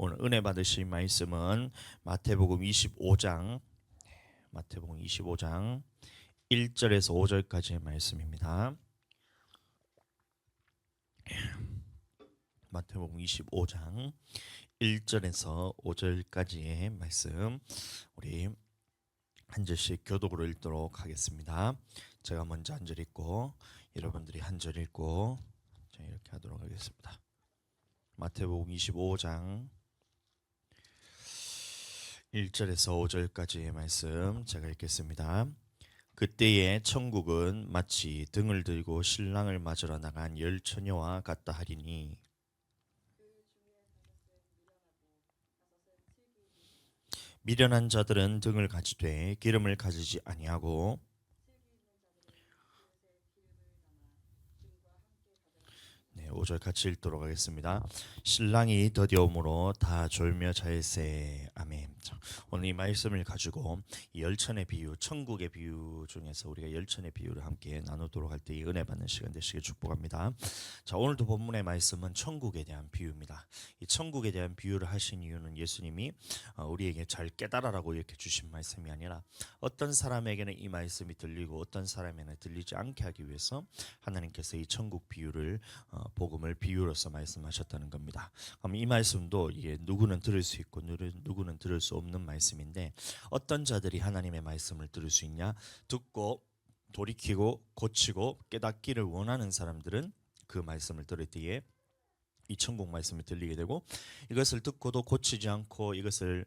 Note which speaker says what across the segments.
Speaker 1: 오늘 은혜 받으실 말씀은 마태복음 25장 1절에서 5절까지의 말씀입니다. 마태복음 25장 1절에서 5절까지의 말씀, 우리 한 절씩 교독으로 읽도록 하겠습니다. 제가 먼저 한 절 읽고 여러분들이 한 절 읽고 이렇게 하도록 하겠습니다. 마태복음 25장 1절에서 5절까지의 말씀 제가 읽겠습니다. 그때에 천국은 마치 등을 들고 신랑을 맞으러 나간 열 처녀와 같다 하리니, 미련한 자들은 등을 가지되 기름을 가지지 아니하고, 네, 5절 같이 읽도록 하겠습니다. 신랑이 더디오므로 다 졸며 잘세. 아멘. 오늘 이 말씀을 가지고 이 열천의 비유, 천국의 비유 중에서 우리가 열천의 비유를 함께 나누도록 할 때 이 은혜 받는 시간 되시길 축복합니다. 자, 오늘도 본문의 말씀은 천국에 대한 비유입니다. 이 천국에 대한 비유를 하신 이유는 예수님이 우리에게 잘 깨달아라고 이렇게 주신 말씀이 아니라 어떤 사람에게는 이 말씀이 들리고 어떤 사람에게는 들리지 않게 하기 위해서 하나님께서 이 천국 비유를 복음을 비유로서 말씀하셨다는 겁니다. 그럼 이 말씀도 이게 누구는 들을 수 있고 누구는 들을 수 없는 말씀인데, 어떤 자들이 하나님의 말씀을 들을 수 있냐? 듣고 돌이키고 고치고 깨닫기를 원하는 사람들은 그 말씀을 들을 때에 이 천국 말씀이 들리게 되고, 이것을 듣고도 고치지 않고 이것을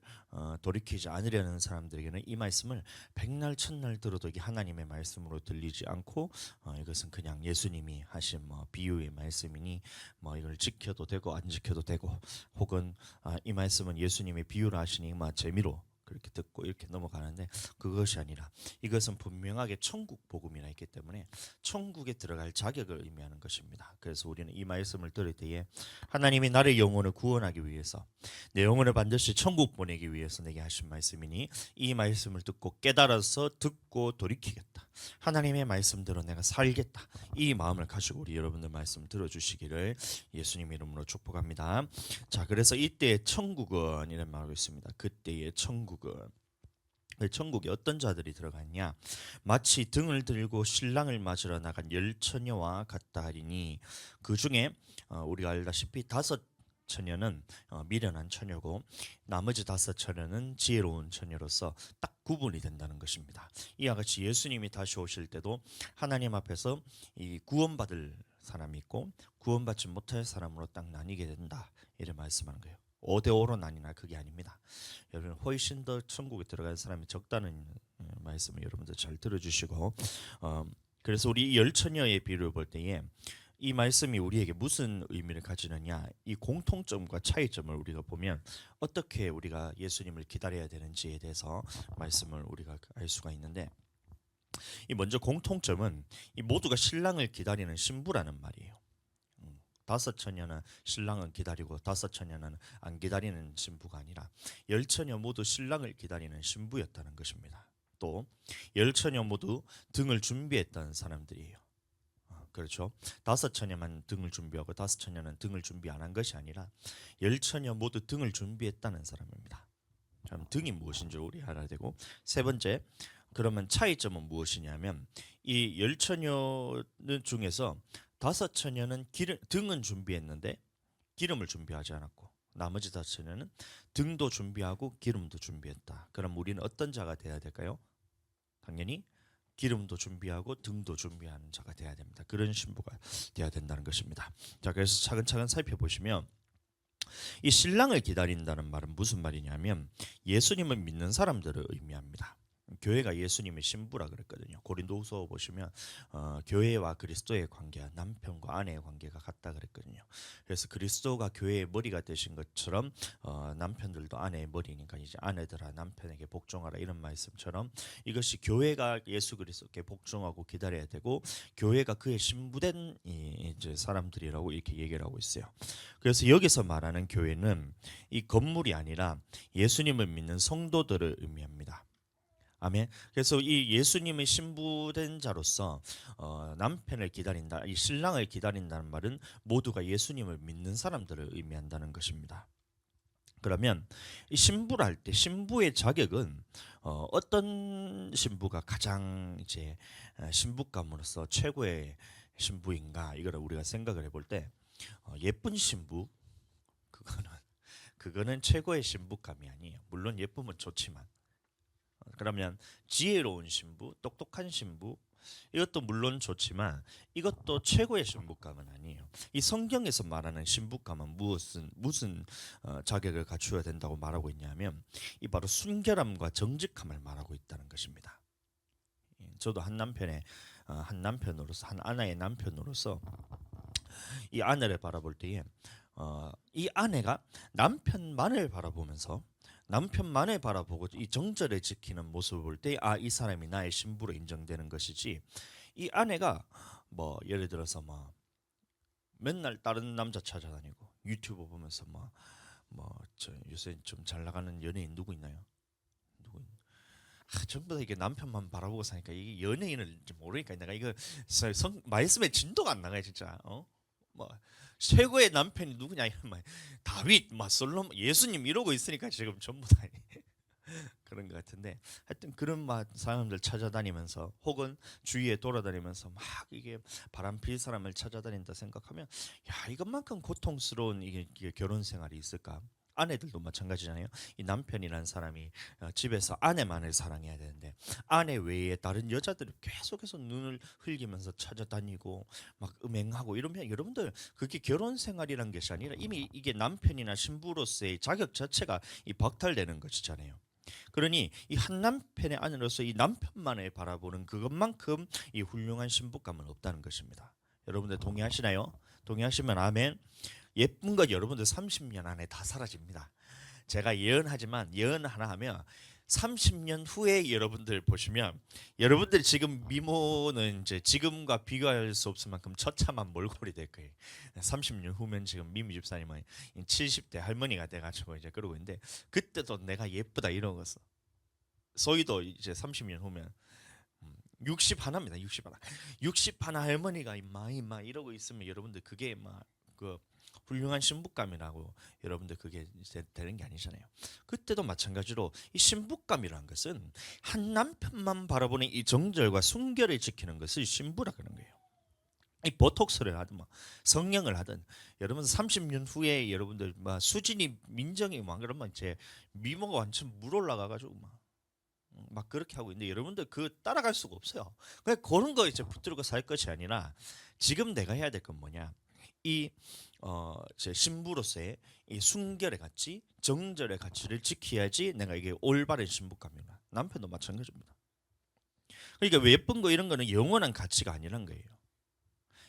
Speaker 1: 돌이키지 않으려는 사람들에게는 이 말씀을 백날 천날 들어도 이게 하나님의 말씀으로 들리지 않고 이것은 그냥 예수님이 하신 비유의 말씀이니 이걸 지켜도 되고 안 지켜도 되고, 혹은 이 말씀은 예수님이 비유를 하시니 재미로 그렇게 듣고 이렇게 넘어가는데, 그것이 아니라 이것은 분명하게 천국 복음이라 했기 때문에 천국에 들어갈 자격을 의미하는 것입니다. 그래서 우리는 이 말씀을 들을 때에 하나님이 나의 영혼을 구원하기 위해서, 내 영혼을 반드시 천국 보내기 위해서 내게 하신 말씀이니 이 말씀을 듣고 깨달아서 듣고 돌이키겠다, 하나님의 말씀대로 내가 살겠다, 이 마음을 가지고 우리 여러분들 말씀 들어주시기를 예수님 이름으로 축복합니다. 자, 그래서 이때의 천국은 이런 말하고 있습니다. 그때의 천국은, 천국에 어떤 자들이 들어갔냐? 마치 등을 들고 신랑을 맞으러 나간 열 처녀와 같다 하리니, 그 중에 우리가 알다시피 5 처녀는 미련한 처녀고 나머지 5 처녀는 지혜로운 처녀로서 딱 구분이 된다는 것입니다. 이와 같이 예수님이 다시 오실 때도 하나님 앞에서 이 구원받을 사람이 있고 구원받지 못할 사람으로 딱 나뉘게 된다, 이런 말씀하는 거예요. 5대5로 나뉘나, 그게 아닙니다. 여러분, 훨씬 더 천국에 들어간 사람이 적다는 말씀을 여러분들 잘 들어주시고, 그래서 우리 이 열 처녀의 비유를 볼 때에 이 말씀이 우리에게 무슨 의미를 가지느냐, 이 공통점과 차이점을 우리가 보면 어떻게 우리가 예수님을 기다려야 되는지에 대해서 말씀을 우리가 알 수가 있는데, 이 먼저 공통점은 이 모두가 신랑을 기다리는 신부라는 말이에요. 5 처녀는 신랑은 기다리고 5 처녀는 안 기다리는 신부가 아니라 10 처녀 모두 신랑을 기다리는 신부였다는 것입니다. 또 10 처녀 모두 등을 준비했다는 사람들이에요. 그렇죠. 5 처녀만 등을 준비하고 5 처녀는 등을 준비 안 한 것이 아니라 10 처녀 모두 등을 준비했다는 사람입니다. 그럼 등이 무엇인지 우리 알아야 되고, 세 번째, 그러면 차이점은 무엇이냐면 이 10 처녀 중에서 5 처녀는 등은 준비했는데 기름을 준비하지 않았고, 나머지 5 처녀는 등도 준비하고 기름도 준비했다. 그럼 우리는 어떤 자가 되어야 될까요? 당연히 기름도 준비하고 등도 준비하는 자가 되어야 됩니다. 그런 신부가 되어야 된다는 것입니다. 자, 그래서 차근차근 살펴보시면 이 신랑을 기다린다는 말은 무슨 말이냐면 예수님을 믿는 사람들을 의미합니다. 교회가 예수님의 신부라 그랬거든요. 고린도후서 보시면 교회와 그리스도의 관계가 남편과 아내의 관계가 같다 그랬거든요. 그래서 그리스도가 교회의 머리가 되신 것처럼 남편들도 아내의 머리니까 이제 아내들아 남편에게 복종하라, 이런 말씀처럼 이것이 교회가 예수 그리스도께 복종하고 기다려야 되고, 교회가 그의 신부된 이제 사람들이라고 이렇게 얘기를 하고 있어요. 그래서 여기서 말하는 교회는 이 건물이 아니라 예수님을 믿는 성도들을 의미합니다. 아멘. 그래서 이 예수님의 신부된 자로서 남편을 기다린다, 이 신랑을 기다린다는 말은 모두가 예수님을 믿는 사람들을 의미한다는 것입니다. 그러면 이 신부를 할 때 신부의 자격은 어떤 신부가 가장 이제 신부감으로서 최고의 신부인가 이거를 우리가 생각을 해볼 때 예쁜 신부 그거는 그거는 최고의 신부감이 아니에요. 물론 예쁘면 좋지만 그러면 지혜로운 신부, 똑똑한 신부 이것도 물론 좋지만 이것도 최고의 신부감은 아니에요. 이 성경에서 말하는 신부감은 무슨 자격을 갖추어야 된다고 말하고 있냐면 이 바로 순결함과 정직함을 말하고 있다는 것입니다. 저도 한 남편으로서 한 아내의 남편으로서 이 아내를 바라볼 때에 이 아내가 남편만을 바라보고 이 정절을 지키는 모습을 볼 때 이 사람이 나의 신부로 인정되는 것이지 이 아내가 뭐 예를 들어서 뭐 맨날 다른 남자 찾아다니고 유튜브 보면서 저 요새 좀 잘 나가는 연예인 누구 있나요? 전부 다 이게 남편만 바라보고 사니까 이게 연예인을 모르니까 내가 이거 말씀에 진도가 안 나가요 진짜. 뭐 최고의 남편이 누구냐 이런 다윗, 솔로몬, 예수님 이러고 있으니까 지금 전부 다 그런 것 같은데 하여튼 그런 사람들 찾아다니면서 혹은 주위에 돌아다니면서 막 이게 바람필 사람을 찾아다닌다 생각하면 야 이것만큼 고통스러운 이게 결혼 생활이 있을까? 아내들도 마찬가지잖아요. 이 남편이라는 사람이 집에서 아내만을 사랑해야 되는데 아내 외에 다른 여자들을 계속해서 눈을 흘기면서 찾아다니고 막 음행하고 이러면 여러분들 그게 결혼 생활이란 것이 아니라 이미 이게 남편이나 신부로서의 자격 자체가 이 박탈되는 것이잖아요. 그러니 이 한 남편의 아내로서 이 남편만을 바라보는 그것만큼 이 훌륭한 신부감은 없다는 것입니다. 여러분들 동의하시나요? 동의하시면 아멘. 예쁜 것 여러분들 30년 안에 다 사라집니다. 제가 예언하지만 예언 하나 하면 30년 후에 여러분들 보시면 여러분들 지금 미모는 이제 지금과 비교할 수 없을 만큼 처참한 몰골이 될 거예요. 30년 후면 지금 미미 집사님은 70대 할머니가 돼가지고 이제 그러고 있는데 그때도 내가 예쁘다 이러고 있어. 소희도 이제 30년 후면 60 하나입니다. 60 하나. 60 하나 할머니가 막 이러고 있으면 여러분들 그게 그 훌륭한 신부감이라고 여러분들 그게 되는 게 아니잖아요. 그때도 마찬가지로 이 신부감이라는 것은 한 남편만 바라보는 이 정절과 순결을 지키는 것을 신부라 그러는 거예요. 이 보톡스를 하든 성형을 하든 여러분 30년 후에 여러분들 수진이 민정이 그러면 제 미모가 완전 물 올라가 가지고 막 그렇게 하고 있는데 여러분들 그 따라갈 수가 없어요. 그냥 그런 거 이제 붙들고 살 것이 아니라 지금 내가 해야 될 건 뭐냐? 제 신부로서의 이 순결의 가치, 정절의 가치를 지켜야지 내가 이게 올바른 신부감이다. 남편도 마찬가지입니다. 그러니까 왜 예쁜 거 이런 거는 영원한 가치가 아니란 거예요.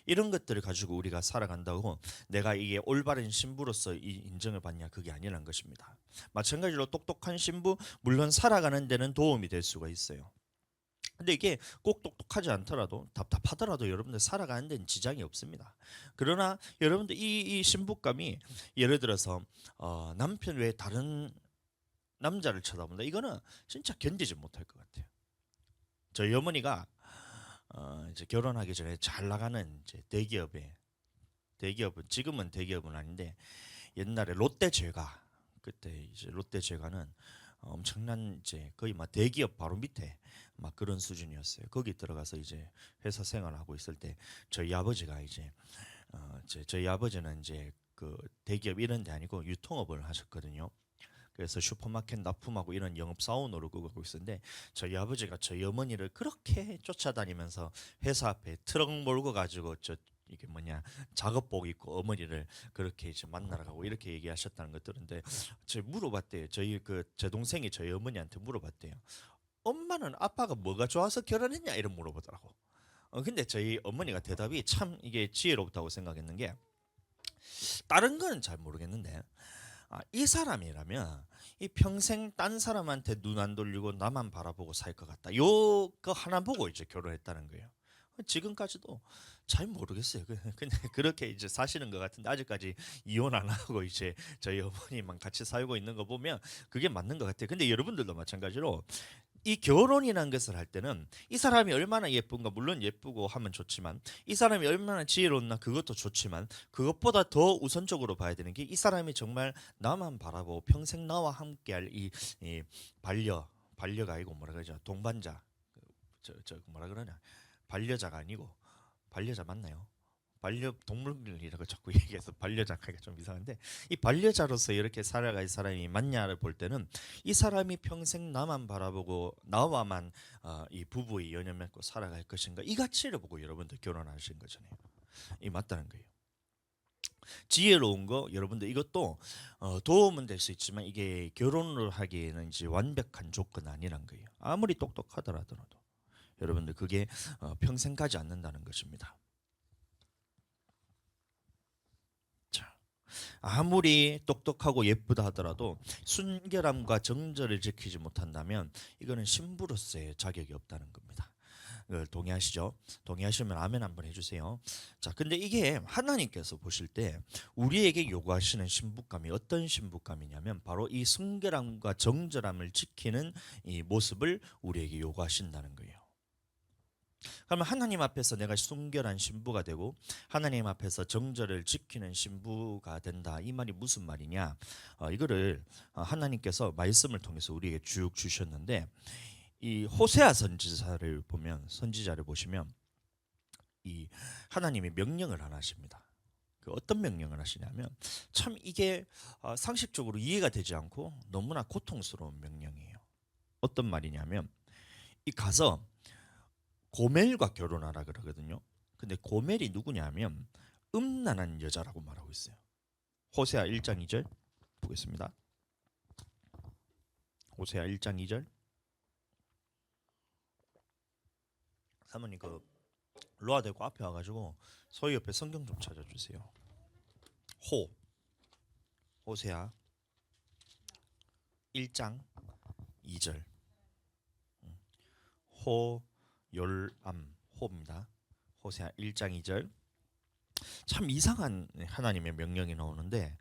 Speaker 1: 이런 것들을 가지고 우리가 살아간다고 내가 이게 올바른 신부로서 이 인정을 받냐 그게 아니란 것입니다. 마찬가지로 똑똑한 신부 물론 살아가는 데는 도움이 될 수가 있어요. 근데 이게 꼭 똑똑하지 않더라도 답답하더라도 여러분들 살아가는 데는 지장이 없습니다. 그러나 여러분들 이 신부감이 예를 들어서 남편 외에 다른 남자를 쳐다본다 이거는 진짜 견디지 못할 것 같아요. 저희 어머니가 이제 결혼하기 전에 잘 나가는 이제 대기업은 지금은 대기업은 아닌데 옛날에 롯데제과 그때 이제 롯데제과는 엄청난 이제 거의 대기업 바로 밑에 그런 수준이었어요. 거기 들어가서 이제 회사 생활하고 있을 때 저희 아버지가 이제 저희 아버지는 이제 그 대기업 이런 데 아니고 유통업을 하셨거든요. 그래서 슈퍼마켓 납품하고 이런 영업 사원으로 꾸고 있었는데 저희 아버지가 저희 어머니를 그렇게 쫓아다니면서 회사 앞에 트럭 몰고 가지고 이게 작업복 입고 어머니를 그렇게 이제 만나러 가고 이렇게 얘기하셨다는 것 들은데 제가 물어봤대요. 제 동생이 저희 어머니한테 물어봤대요. 엄마는 아빠가 뭐가 좋아서 결혼했냐 이런 물어보더라고. 근데 저희 어머니가 대답이 참 이게 지혜롭다고 생각했는 게 다른 거는 잘 모르겠는데 이 사람이라면 이 평생 딴 사람한테 눈 안 돌리고 나만 바라보고 살 것 같다. 요거 하나 보고 이제 결혼했다는 거예요. 지금까지도 잘 모르겠어요. 그냥 그렇게 이제 사시는 것 같은데 아직까지 이혼 안 하고 이제 저희 어머니만 같이 살고 있는 거 보면 그게 맞는 것 같아요. 근데 여러분들도 마찬가지로 이 결혼이라는 것을 할 때는 이 사람이 얼마나 예쁜가, 물론 예쁘고 하면 좋지만, 이 사람이 얼마나 지혜로웠나 그것도 좋지만, 그것보다 더 우선적으로 봐야 되는 게 이 사람이 정말 나만 바라보고 평생 나와 함께할 이 반려가 아니고 뭐라 그러죠, 동반자, 저 뭐라 그러냐, 반려자가 아니고, 반려자 맞나요? 반려동물이라고 자꾸 얘기해서 반려자가 좀 이상한데, 이 반려자로서 이렇게 살아갈 사람이 맞냐를 볼 때는 이 사람이 평생 나만 바라보고 나와만 이 부부의 연을 맺고 살아갈 것인가, 이 가치를 보고 여러분들 결혼하신 거잖아요. 이 맞다는 거예요. 지혜로운 거, 여러분들 이것도 도움은 될 수 있지만 이게 결혼을 하기에는 이제 완벽한 조건 아니란 거예요. 아무리 똑똑하더라도 여러분들 그게 평생 가지 않는다는 것입니다. 아무리 똑똑하고 예쁘다 하더라도 순결함과 정절을 지키지 못한다면 이거는 신부로서의 자격이 없다는 겁니다. 동의하시죠? 동의하시면 아멘 한번 해주세요. 자, 근데 이게 하나님께서 보실 때 우리에게 요구하시는 신부감이 어떤 신부감이냐면 바로 이 순결함과 정절함을 지키는 이 모습을 우리에게 요구하신다는 거예요. 그러면 하나님 앞에서 내가 순결한 신부가 되고 하나님 앞에서 정절을 지키는 신부가 된다, 이 말이 무슨 말이냐, 이거를 하나님께서 말씀을 통해서 우리에게 쭉 주셨는데, 이 호세아 선지자를 보시면 이 하나님이 명령을 안 하십니다. 그 어떤 명령을 하시냐면 참 이게 상식적으로 이해가 되지 않고 너무나 고통스러운 명령이에요. 어떤 말이냐면, 이 가서 고멜과 결혼하라 그러거든요. 근데 고멜이 누구냐면 음란한 여자라고 말하고 있어요. 호세아 1장 2절 보겠습니다. 호세아 1장 2절. 사모님 그 로아 되고 앞에 와가지고 소희 옆에 성경 좀 찾아주세요. 호세아 1장 2절. 호입니다. 호세아 1장 2절. 참 이상한 하나님의 명령이 나오는데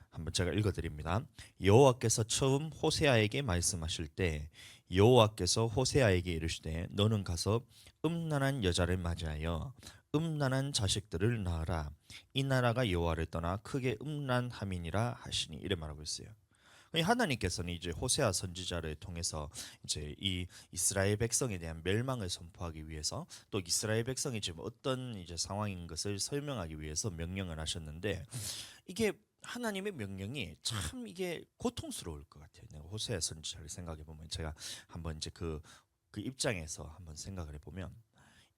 Speaker 1: 한번 제가 읽어드립니다. 여호와께서 처음 호세아에게 말씀하실 때 여호와께서 호세아에게 이르시되 너는 가서 음란한 여자를 맞이하여 음란한 자식들을 낳으라. 이 나라가 여호와를 떠나 크게 음란함이니라 하시니, 이래 말하고 있어요. 하나님께서는 이제 호세아 선지자를 통해서 이제 이 이스라엘 백성에 대한 멸망을 선포하기 위해서, 또 이스라엘 백성이 지금 어떤 이제 상황인 것을 설명하기 위해서 명령을 하셨는데, 이게 하나님의 명령이 참 이게 고통스러울 것 같아요. 내가 호세아 선지자를 생각해 보면, 제가 한번 이제 그 입장에서 한번 생각을 해보면,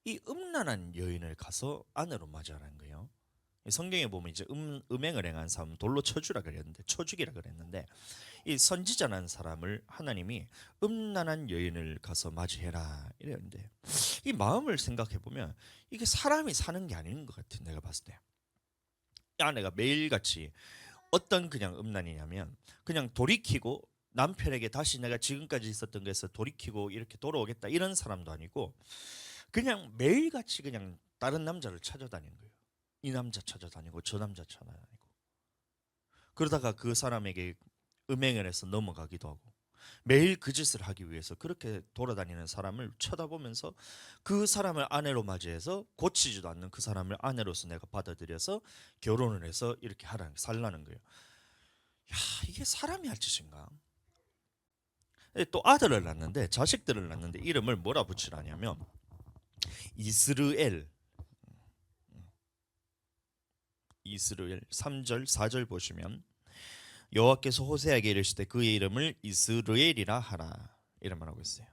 Speaker 1: 이 음란한 여인을 가서 아내로 맞이하라는 거예요. 성경에 보면 이제 음행을 행한 사람 돌로 쳐주라 그랬는데, 쳐주기라 그랬는데, 이 선지자라는 사람을 하나님이 음란한 여인을 가서 맞이해라 이랬는데, 이 마음을 생각해 보면 이게 사람이 사는 게 아닌 것 같아. 내가 봤을 때 아내가 매일같이 어떤 그냥 음란이냐면, 그냥 돌이키고 남편에게 다시 내가 지금까지 있었던 것에서 돌이키고 이렇게 돌아오겠다 이런 사람도 아니고, 그냥 매일같이 그냥 다른 남자를 찾아다니는 거예요. 이 남자 찾아다니고 저 남자 찾아다니고, 그러다가 그 사람에게 음행을 해서 넘어가기도 하고, 매일 그 짓을 하기 위해서 그렇게 돌아다니는 사람을 쳐다보면서 그 사람을 아내로 맞이해서 고치지도 않는 그 사람을 아내로서 내가 받아들여서 결혼을 해서 이렇게 살라는 거예요. 야, 이게 사람이 할 짓인가? 또 아들을 낳는데, 자식들을 낳는데 이름을 뭐라 붙이라냐면 이스르엘 3절 4절 보시면 여호와께서 호세아에게 이르시되 그의 이름을 이스라엘이라 하라, 이런 말하고 있어요.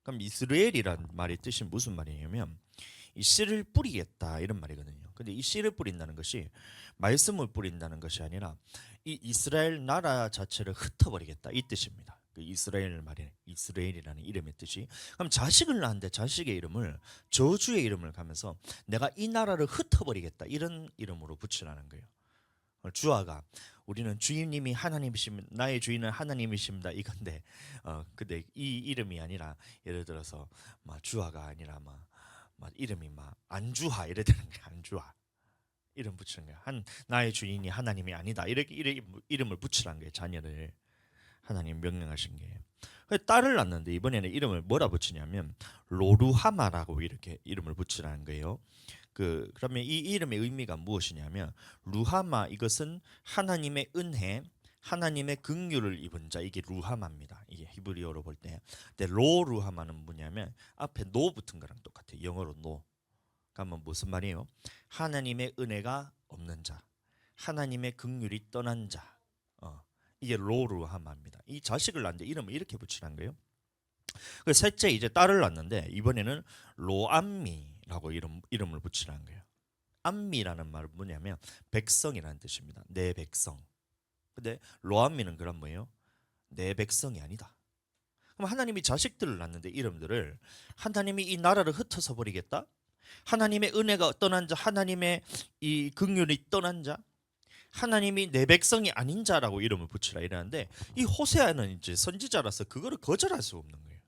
Speaker 1: 그럼 이스라엘이란 말의 뜻이 무슨 말이냐면 이 씨를 뿌리겠다 이런 말이거든요. 근데 이 씨를 뿌린다는 것이 말씀을 뿌린다는 것이 아니라 이 이스라엘 나라 자체를 흩어버리겠다 이 뜻입니다. 그 이스라엘 말에 이스라엘이라는 이름의 뜻이. 그럼 자식을 낳는데 자식의 이름을 저주의 이름을 가면서 내가 이 나라를 흩어버리겠다 이런 이름으로 붙이라는 거예요. 주아가 우리는 주인님이 하나님이십니다. 나의 주인은 하나님이십니다. 이건데 근데 이 이름이 아니라 예를 들어서 막 주아가 아니라 막 이름이 막 안주하 이래 되는 게, 안주하 이름 붙이는 거야. 나의 주인이 하나님이 아니다 이렇게 이름을 붙이라는 거예요. 자녀를 하나님 명령하신 게. 딸을 낳는데 이번에는 이름을 뭐라 붙이냐면 로루하마라고 이렇게 이름을 붙이라는 거예요. 그러면 이 이름의 의미가 무엇이냐면 루하마, 이것은 하나님의 은혜, 하나님의 긍휼을 입은 자, 이게 루하마입니다. 이게 히브리어로 볼 때. 근데 로루하마는 뭐냐면 앞에 노 붙은 거랑 똑같아요. 영어로 노. 그러면 무슨 말이에요? 하나님의 은혜가 없는 자, 하나님의 긍휼이 떠난 자. 이게 로루하마입니다. 이 자식을 낳는데 이름을 이렇게 붙이는 거예요. 그 셋째 이제 딸을 낳는데 이번에는 로암미라고 이름을 붙이는 거예요. 암미라는 말은 뭐냐면 백성이라는 뜻입니다. 내 백성. 근데 로암미는 그런 뭐예요? 내 백성이 아니다. 그럼 하나님이 자식들을 낳는데 이름들을 하나님이 이 나라를 흩어서 버리겠다? 하나님의 은혜가 떠난 자, 하나님의 이 긍휼이 떠난 자, 하나님이 내 백성이 아닌 자라고 이름을 붙이라 이러는데 이 호세아는 이제 선지자라서 그거를 거절할 수 없는 거예요.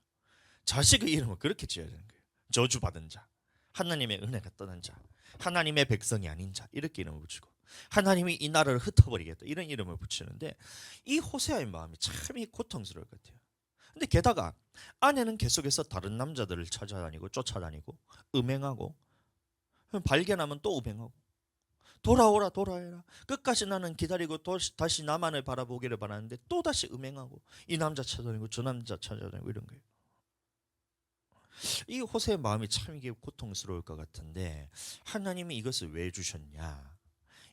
Speaker 1: 자식의 이름을 그렇게 지어야 되는 거예요. 저주받은 자, 하나님의 은혜가 떠난 자, 하나님의 백성이 아닌 자, 이렇게 이름을 붙이고 하나님이 이 나라를 흩어버리겠다 이런 이름을 붙이는데 이 호세아의 마음이 참 고통스러울 것 같아요. 근데 게다가 아내는 계속해서 다른 남자들을 찾아다니고 쫓아다니고 음행하고 발견하면 또 음행하고 돌아오라 돌아오라 끝까지 나는 기다리고 다시 나만을 바라보기를 바라는데 또 다시 음행하고 이 남자 찾아다니고 저 남자 찾아다니고 이런 거예요. 이 호세의 마음이 참 이게 고통스러울 것 같은데 하나님이 이것을 왜 주셨냐?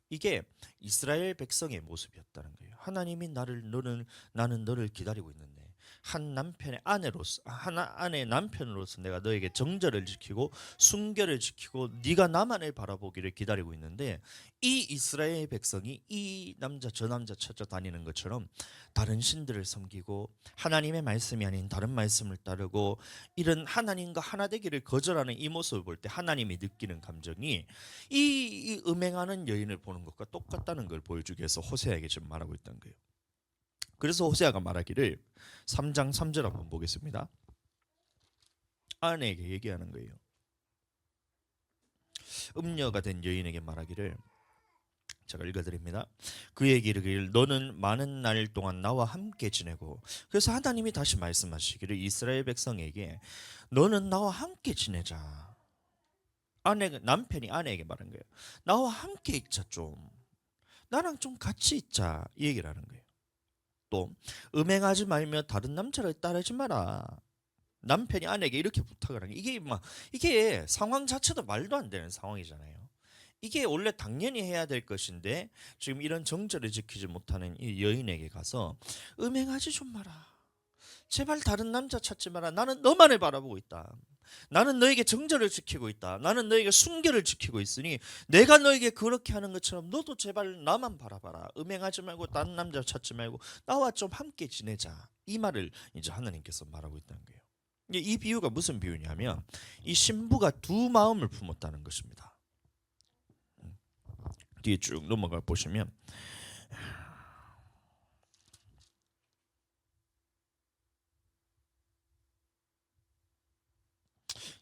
Speaker 1: 이게 이스라엘 백성의 모습이었다는 거예요. 하나님이 나는 너를 기다리고 있는데 한 남편의 아내로서 아내의 남편으로서 내가 너에게 정절을 지키고 순결을 지키고 네가 나만을 바라보기를 기다리고 있는데 이 이스라엘 백성이 이 남자 저 남자 찾아다니는 것처럼 다른 신들을 섬기고 하나님의 말씀이 아닌 다른 말씀을 따르고 이런 하나님과 하나 되기를 거절하는 이 모습을 볼 때 하나님이 느끼는 감정이 이 음행하는 여인을 보는 것과 똑같다는 걸 보여주기 위해서 호세아에게 지금 말하고 있던 거예요. 그래서 호세아가 말하기를 3장 3절 한번 보겠습니다. 아내에게 얘기하는 거예요. 음녀가 된 여인에게 말하기를, 제가 읽어드립니다. 그에게 이르기를 너는 많은 날 동안 나와 함께 지내고, 그래서 하나님이 다시 말씀하시기를 이스라엘 백성에게 너는 나와 함께 지내자. 남편이 아내에게 말한 거예요. 나와 함께 있자, 좀 나랑 좀 같이 있자, 이 얘기를 하는 거예요. 또 음행하지 말며 다른 남자를 따르지 마라. 남편이 아내에게 이렇게 부탁을 하는 게 이게 상황 자체도 말도 안 되는 상황이잖아요. 이게 원래 당연히 해야 될 것인데 지금 이런 정절을 지키지 못하는 이 여인에게 가서 음행하지 좀 마라. 제발 다른 남자 찾지 마라. 나는 너만을 바라보고 있다. 나는 너에게 정절을 지키고 있다. 나는 너에게 순결을 지키고 있으니 내가 너에게 그렇게 하는 것처럼 너도 제발 나만 바라봐라. 음행하지 말고 다른 남자 찾지 말고 나와 좀 함께 지내자. 이 말을 이제 하나님께서 말하고 있다는 거예요. 이 비유가 무슨 비유냐면 이 신부가 두 마음을 품었다는 것입니다. 뒤에 쭉 넘어가 보시면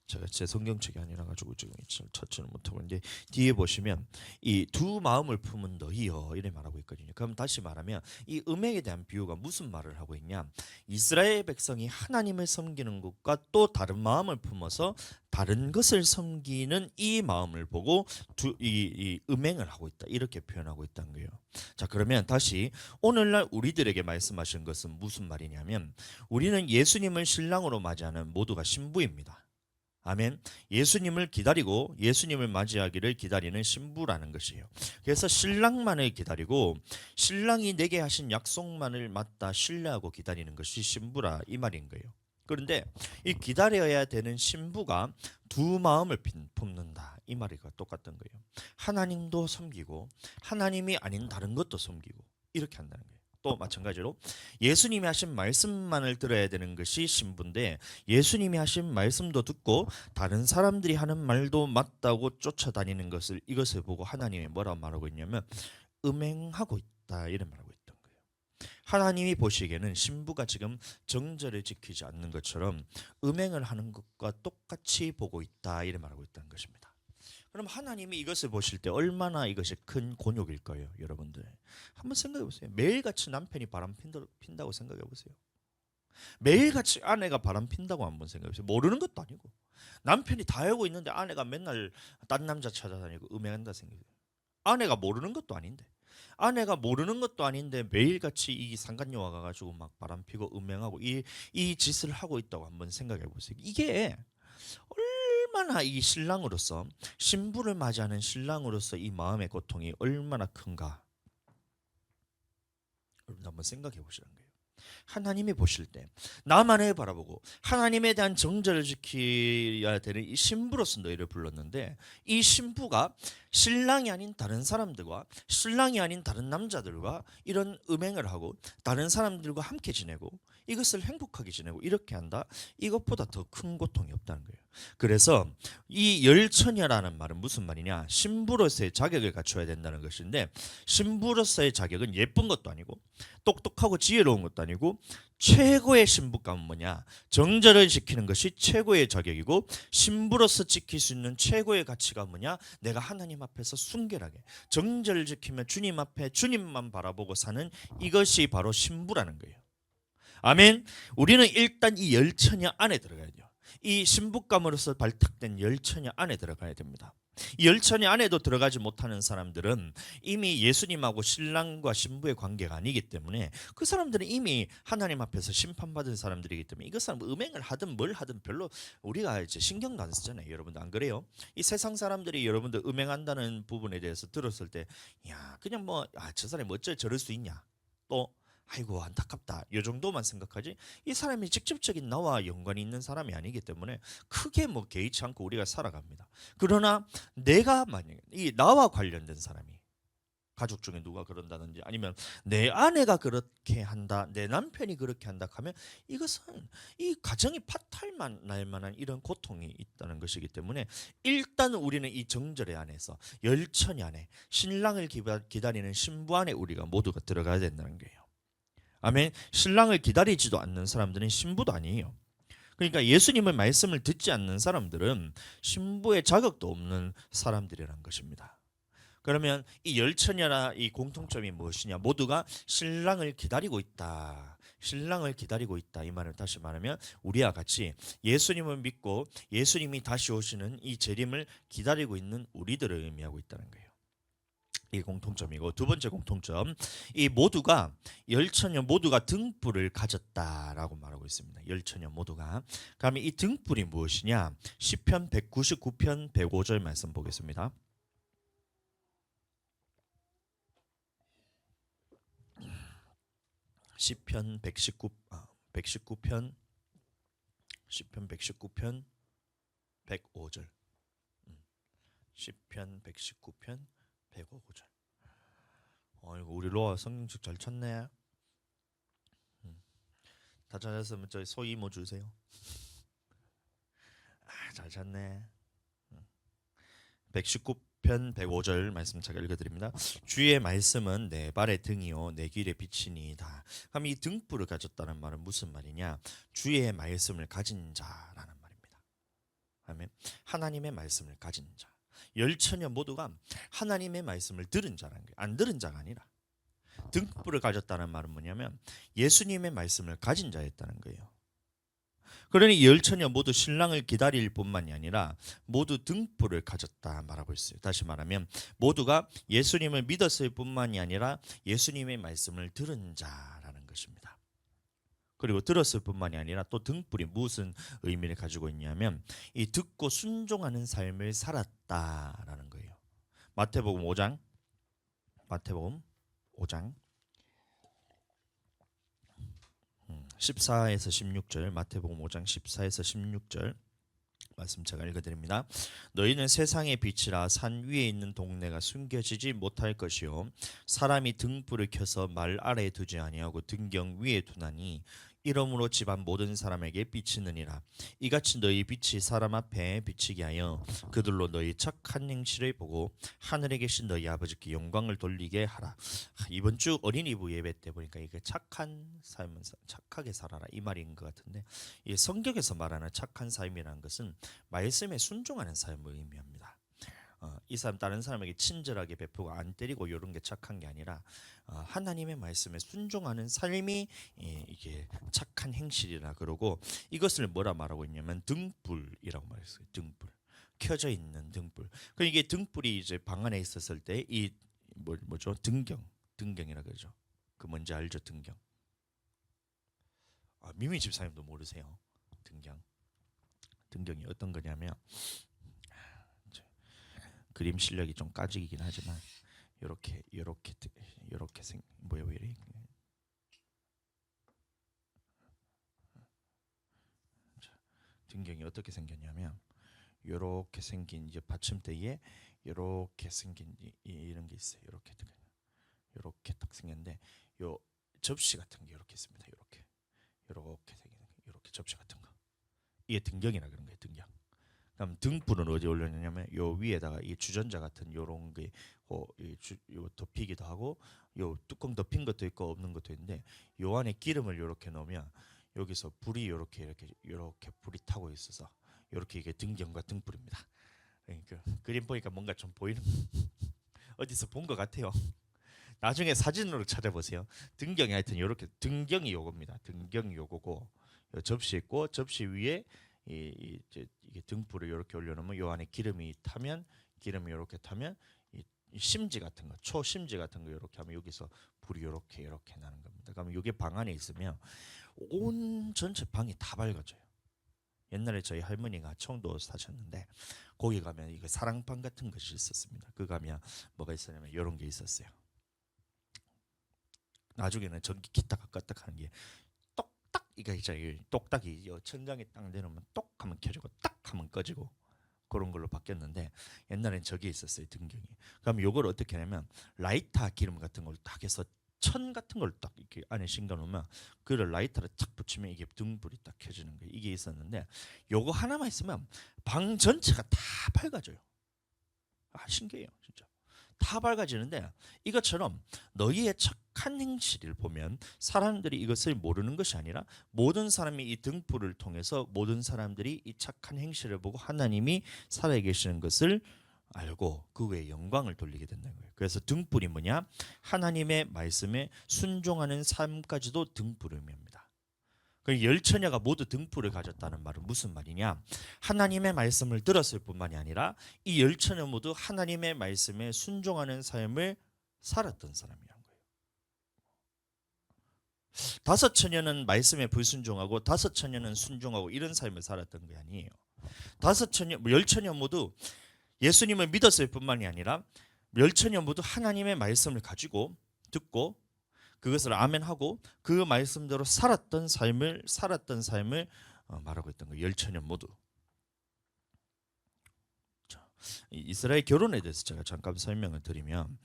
Speaker 1: 제가 제 성경책이 아니라 가지고 지금 찾지는 못하고 있는데 뒤에 보시면 이 두 마음을 품은 너희여 이래 말하고 있거든요. 그럼 다시 말하면 이 음행에 대한 비유가 무슨 말을 하고 있냐? 이스라엘 백성이 하나님을 섬기는 것과 또 다른 마음을 품어서 다른 것을 섬기는 이 마음을 보고 이 음행을 하고 있다 이렇게 표현하고 있다는 거예요. 자, 그러면 다시 오늘날 우리들에게 말씀하신 것은 무슨 말이냐면 우리는 예수님을 신랑으로 맞이하는 모두가 신부입니다. 아멘. 예수님을 기다리고 예수님을 맞이하기를 기다리는 신부라는 것이에요. 그래서 신랑만을 기다리고 신랑이 내게 하신 약속만을 맞다 신뢰하고 기다리는 것이 신부라 이 말인 거예요. 그런데 이 기다려야 되는 신부가 두 마음을 품는다 이 말이가 똑같은 거예요. 하나님도 섬기고 하나님이 아닌 다른 것도 섬기고 이렇게 한다는 거예요. 또 마찬가지로 예수님이 하신 말씀만을 들어야 되는 것이 신부인데 예수님이 하신 말씀도 듣고 다른 사람들이 하는 말도 맞다고 쫓아다니는 이것을 보고 하나님이 뭐라 말하고 있냐면 음행하고 있다 이런 말하고 있던 거예요. 하나님이 보시기에는 신부가 지금 정절을 지키지 않는 것처럼 음행을 하는 것과 똑같이 보고 있다 이런 말하고 있다는 것입니다. 그럼 하나님이 이것을 보실 때 얼마나 이것이 큰 곤욕일 거예요, 여러분들. 한번 생각해 보세요. 매일같이 남편이 바람 핀다고 생각해 보세요. 매일같이 아내가 바람 핀다고 한번 생각해 보세요. 모르는 것도 아니고 남편이 다 알고 있는데 아내가 맨날 딴 남자 찾아다니고 음행한다 생각해요. 아내가 모르는 것도 아닌데, 아내가 모르는 것도 아닌데 매일같이 이 상간녀와 가가지고 막 바람 피고 음행하고 이 짓을 하고 있다고 한번 생각해 보세요. 이게 얼마나 이 신랑으로서, 신부를 맞이하는 신랑으로서 이 마음의 고통이 얼마나 큰가, 여러분 한번 생각해 보시는 거예요. 하나님이 보실 때 나만을 바라보고 하나님에 대한 정절을 지켜야 되는 이 신부로서 너희를 불렀는데, 이 신부가 신랑이 아닌 다른 사람들과, 신랑이 아닌 다른 남자들과 이런 음행을 하고 다른 사람들과 함께 지내고 이것을 행복하게 지내고 이렇게 한다, 이것보다 더 큰 고통이 없다는 거예요. 그래서 이 열처녀라는 말은 무슨 말이냐, 신부로서의 자격을 갖춰야 된다는 것인데, 신부로서의 자격은 예쁜 것도 아니고 똑똑하고 지혜로운 것도 아니고 최고의 신부감은 뭐냐, 정절을 지키는 것이 최고의 자격이고, 신부로서 지킬 수 있는 최고의 가치가 뭐냐, 내가 하나님 앞에서 순결하게 정절을 지키며 주님 앞에 주님만 바라보고 사는, 이것이 바로 신부라는 거예요. 아멘. 우리는 일단 이 열처녀 안에 들어가야 돼요. 이 신부감으로서 발탁된 열처녀 안에 들어가야 됩니다. 이 열처녀 안에도 들어가지 못하는 사람들은 이미 예수님하고 신랑과 신부의 관계가 아니기 때문에, 그 사람들은 이미 하나님 앞에서 심판받은 사람들이기 때문에 이것 사람 음행을 하든 뭘 하든 별로 우리가 이제 신경도 안 쓰잖아요. 여러분들 안 그래요? 이 세상 사람들이 여러분들 음행한다는 부분에 대해서 들었을 때, 야 그냥 뭐 저 사람이 어째 저럴 수 있냐, 또 아이고 안타깝다, 이 정도만 생각하지, 이 사람이 직접적인 나와 연관이 있는 사람이 아니기 때문에 크게 뭐 개의치 않고 우리가 살아갑니다. 그러나 내가 만약에 이 나와 관련된 사람이, 가족 중에 누가 그런다든지 아니면 내 아내가 그렇게 한다, 내 남편이 그렇게 한다 하면 이것은 이 가정이 파탈만 날 만한 이런 고통이 있다는 것이기 때문에, 일단 우리는 이 정절의 안에서, 열처녀 안에, 신랑을 기다리는 신부 안에 우리가 모두가 들어가야 된다는 거예요. 아멘. 신랑을 기다리지도 않는 사람들은 신부도 아니에요. 그러니까 예수님의 말씀을 듣지 않는 사람들은 신부의 자격도 없는 사람들이란 것입니다. 그러면 이 열처녀나 이 공통점이 무엇이냐? 모두가 신랑을 기다리고 있다. 신랑을 기다리고 있다. 이 말을 다시 말하면 우리와 같이 예수님을 믿고 예수님이 다시 오시는 이 재림을 기다리고 있는 우리들을 의미하고 있다는 거예요. 이 공통점이고, 두 번째 공통점, 이 모두가, 열처녀 모두가 등불을 가졌다라고 말하고 있습니다. 열처녀 모두가. 그러면 이 등불이 무엇이냐? 시편 199편 105절 말씀 보겠습니다. 시편 119편 시편 119편 105절. 시편 119편 105절. 이거 우리 로아 성경책 잘 찾네. 다 찾았으면 저희 소이모 주세요. 잘 찾네. 119편 105절 말씀 제가 읽어드립니다. 주의 말씀은 내 발의 등이요 내 길의 빛이니이다. 그럼 이 등불을 가졌다는 말은 무슨 말이냐? 주의 말씀을 가진 자라는 말입니다. 아멘. 하나님의 말씀을 가진 자. 열처녀 모두가 하나님의 말씀을 들은 자라는 거예요. 안 들은 자가 아니라. 등불을 가졌다는 말은 뭐냐면 예수님의 말씀을 가진 자였다는 거예요. 그러니 열처녀 모두 신랑을 기다릴 뿐만이 아니라 모두 등불을 가졌다 말하고 있어요. 다시 말하면 모두가 예수님을 믿었을 뿐만이 아니라 예수님의 말씀을 들은 자라는 것입니다. 그리고 들었을 뿐만이 아니라 또 등불이 무슨 의미를 가지고 있냐면 이 듣고 순종하는 삶을 살았다라는 거예요. 마태복음 5장 14에서 16절, 마태복음 5장 14에서 16절 말씀 제가 읽어드립니다. 너희는 세상의 빛이라 산 위에 있는 동네가 숨겨지지 못할 것이요 사람이 등불을 켜서 말 아래에 두지 아니하고 등경 위에 두나니 이러므로 집안 모든 사람에게 비치느니라. 이같이 너희 빛이 사람 앞에 비치게 하여 그들로 너희 착한 행실을 보고 하늘에 계신 너희 아버지께 영광을 돌리게 하라. 이번 주 어린이부 예배 때 보니까 이게 착한 삶은 착하게 살아라 이 말인 것 같은데, 이 성경에서 말하는 착한 삶이라는 것은 말씀에 순종하는 삶을 의미합니다. 이 사람 다른 사람에게 친절하게 베푸고 안 때리고 이런 게 착한 게 아니라 하나님의 말씀에 순종하는 삶이 이게 착한 행실이라 그러고 이것을 뭐라 말하고 있냐면 등불이라고 말했어요. 등불. 켜져 있는 등불. 그 이게 등불이 이제 방 안에 있었을 때 이 뭐죠? 등경이라 그러죠. 그 뭔지 알죠? 등경. 미미 집사님도 모르세요. 등경이 어떤 거냐면 그림 실력이 좀 까지긴 하지만 요렇게 뭐야 왜 이래? 등경이 어떻게 생겼냐면 요렇게 생긴 이제 받침대에 요렇게 생긴 이런 게 있어요. 요렇게 딱 생겼는데 요 접시 같은 게 요렇게 있습니다. 요렇게 생긴 요렇게 접시 같은 거. 이게 등경이라 그런 거예요. 등경. 그럼 등불은 어디 올려놓냐면 요 위에다가 이 주전자 같은 요런 게 요 덮이기도 하고 요 뚜껑 덮인 것도 있고 없는 것도 있는데 요 안에 기름을 요렇게 넣으면 여기서 불이 요렇게 불이 타고 있어서 요렇게 이게 등경과 등불입니다. 그러니까 그림 보니까 뭔가 좀 보이는 어디서 본 것 같아요. 나중에 사진으로 찾아보세요. 등경이 하여튼 요렇게 등경이 요겁니다. 등경이 요거고 요 접시 있고 접시 위에 이게 등불을 이렇게 올려놓으면 요 안에 기름이 이렇게 타면 이 심지 같은 거, 초심지 같은 거 이렇게 하면 여기서 불이 이렇게 나는 겁니다. 그러면 이게 방 안에 있으면 온 전체 방이 다 밝아져요. 옛날에 저희 할머니가 청도 사셨는데 거기 가면 이거 사랑방 같은 것이 있었습니다. 그 가면 뭐가 있었냐면 이런 게 있었어요. 나중에는 전기 켰다가 껐다가 하는 게 똑딱 이거 있잖아요. 똑딱이 천장에 딱 내놓으면 똑 하면 켜지고 딱 하면 꺼지고 그런 걸로 바뀌었는데 옛날엔 저게 있었어요. 등경이. 그럼 요걸 어떻게 하냐면 라이터 기름 같은 걸 딱 해서 천 같은 걸 딱 이렇게 안에 심겨 놓으면 그걸 라이터를 탁 붙이면 이게 등불이 딱 켜지는 거예요. 이게 있었는데 요거 하나만 있으면 방 전체가 다 밝아져요. 신기해요, 진짜. 다 밝아지는데 이것처럼 너희의 착한 행실을 보면 사람들이 이것을 모르는 것이 아니라 모든 사람이 이 등불을 통해서 모든 사람들이 이 착한 행실을 보고 하나님이 살아계시는 것을 알고 그 외에 영광을 돌리게 된다는 거예요. 그래서 등불이 뭐냐? 하나님의 말씀에 순종하는 삶까지도 등불을 의미합니다. 그 열처녀가 모두 등불을 가졌다는 말은 무슨 말이냐? 하나님의 말씀을 들었을 뿐만이 아니라 이 열처녀 모두 하나님의 말씀에 순종하는 삶을 살았던 사람이란 거예요. 다섯 처녀는 말씀에 불순종하고 다섯 처녀는 순종하고 이런 삶을 살았던 게 아니에요. 열처녀 모두 예수님을 믿었을 뿐만이 아니라 열처녀 모두 하나님의 말씀을 가지고 듣고 그것을 아멘하고 그 말씀대로 살았던 삶을 말하고 있던 거예요. 열처녀 모두. 자, 이스라엘 결혼에 대해서 제가 잠깐 설명을 드리면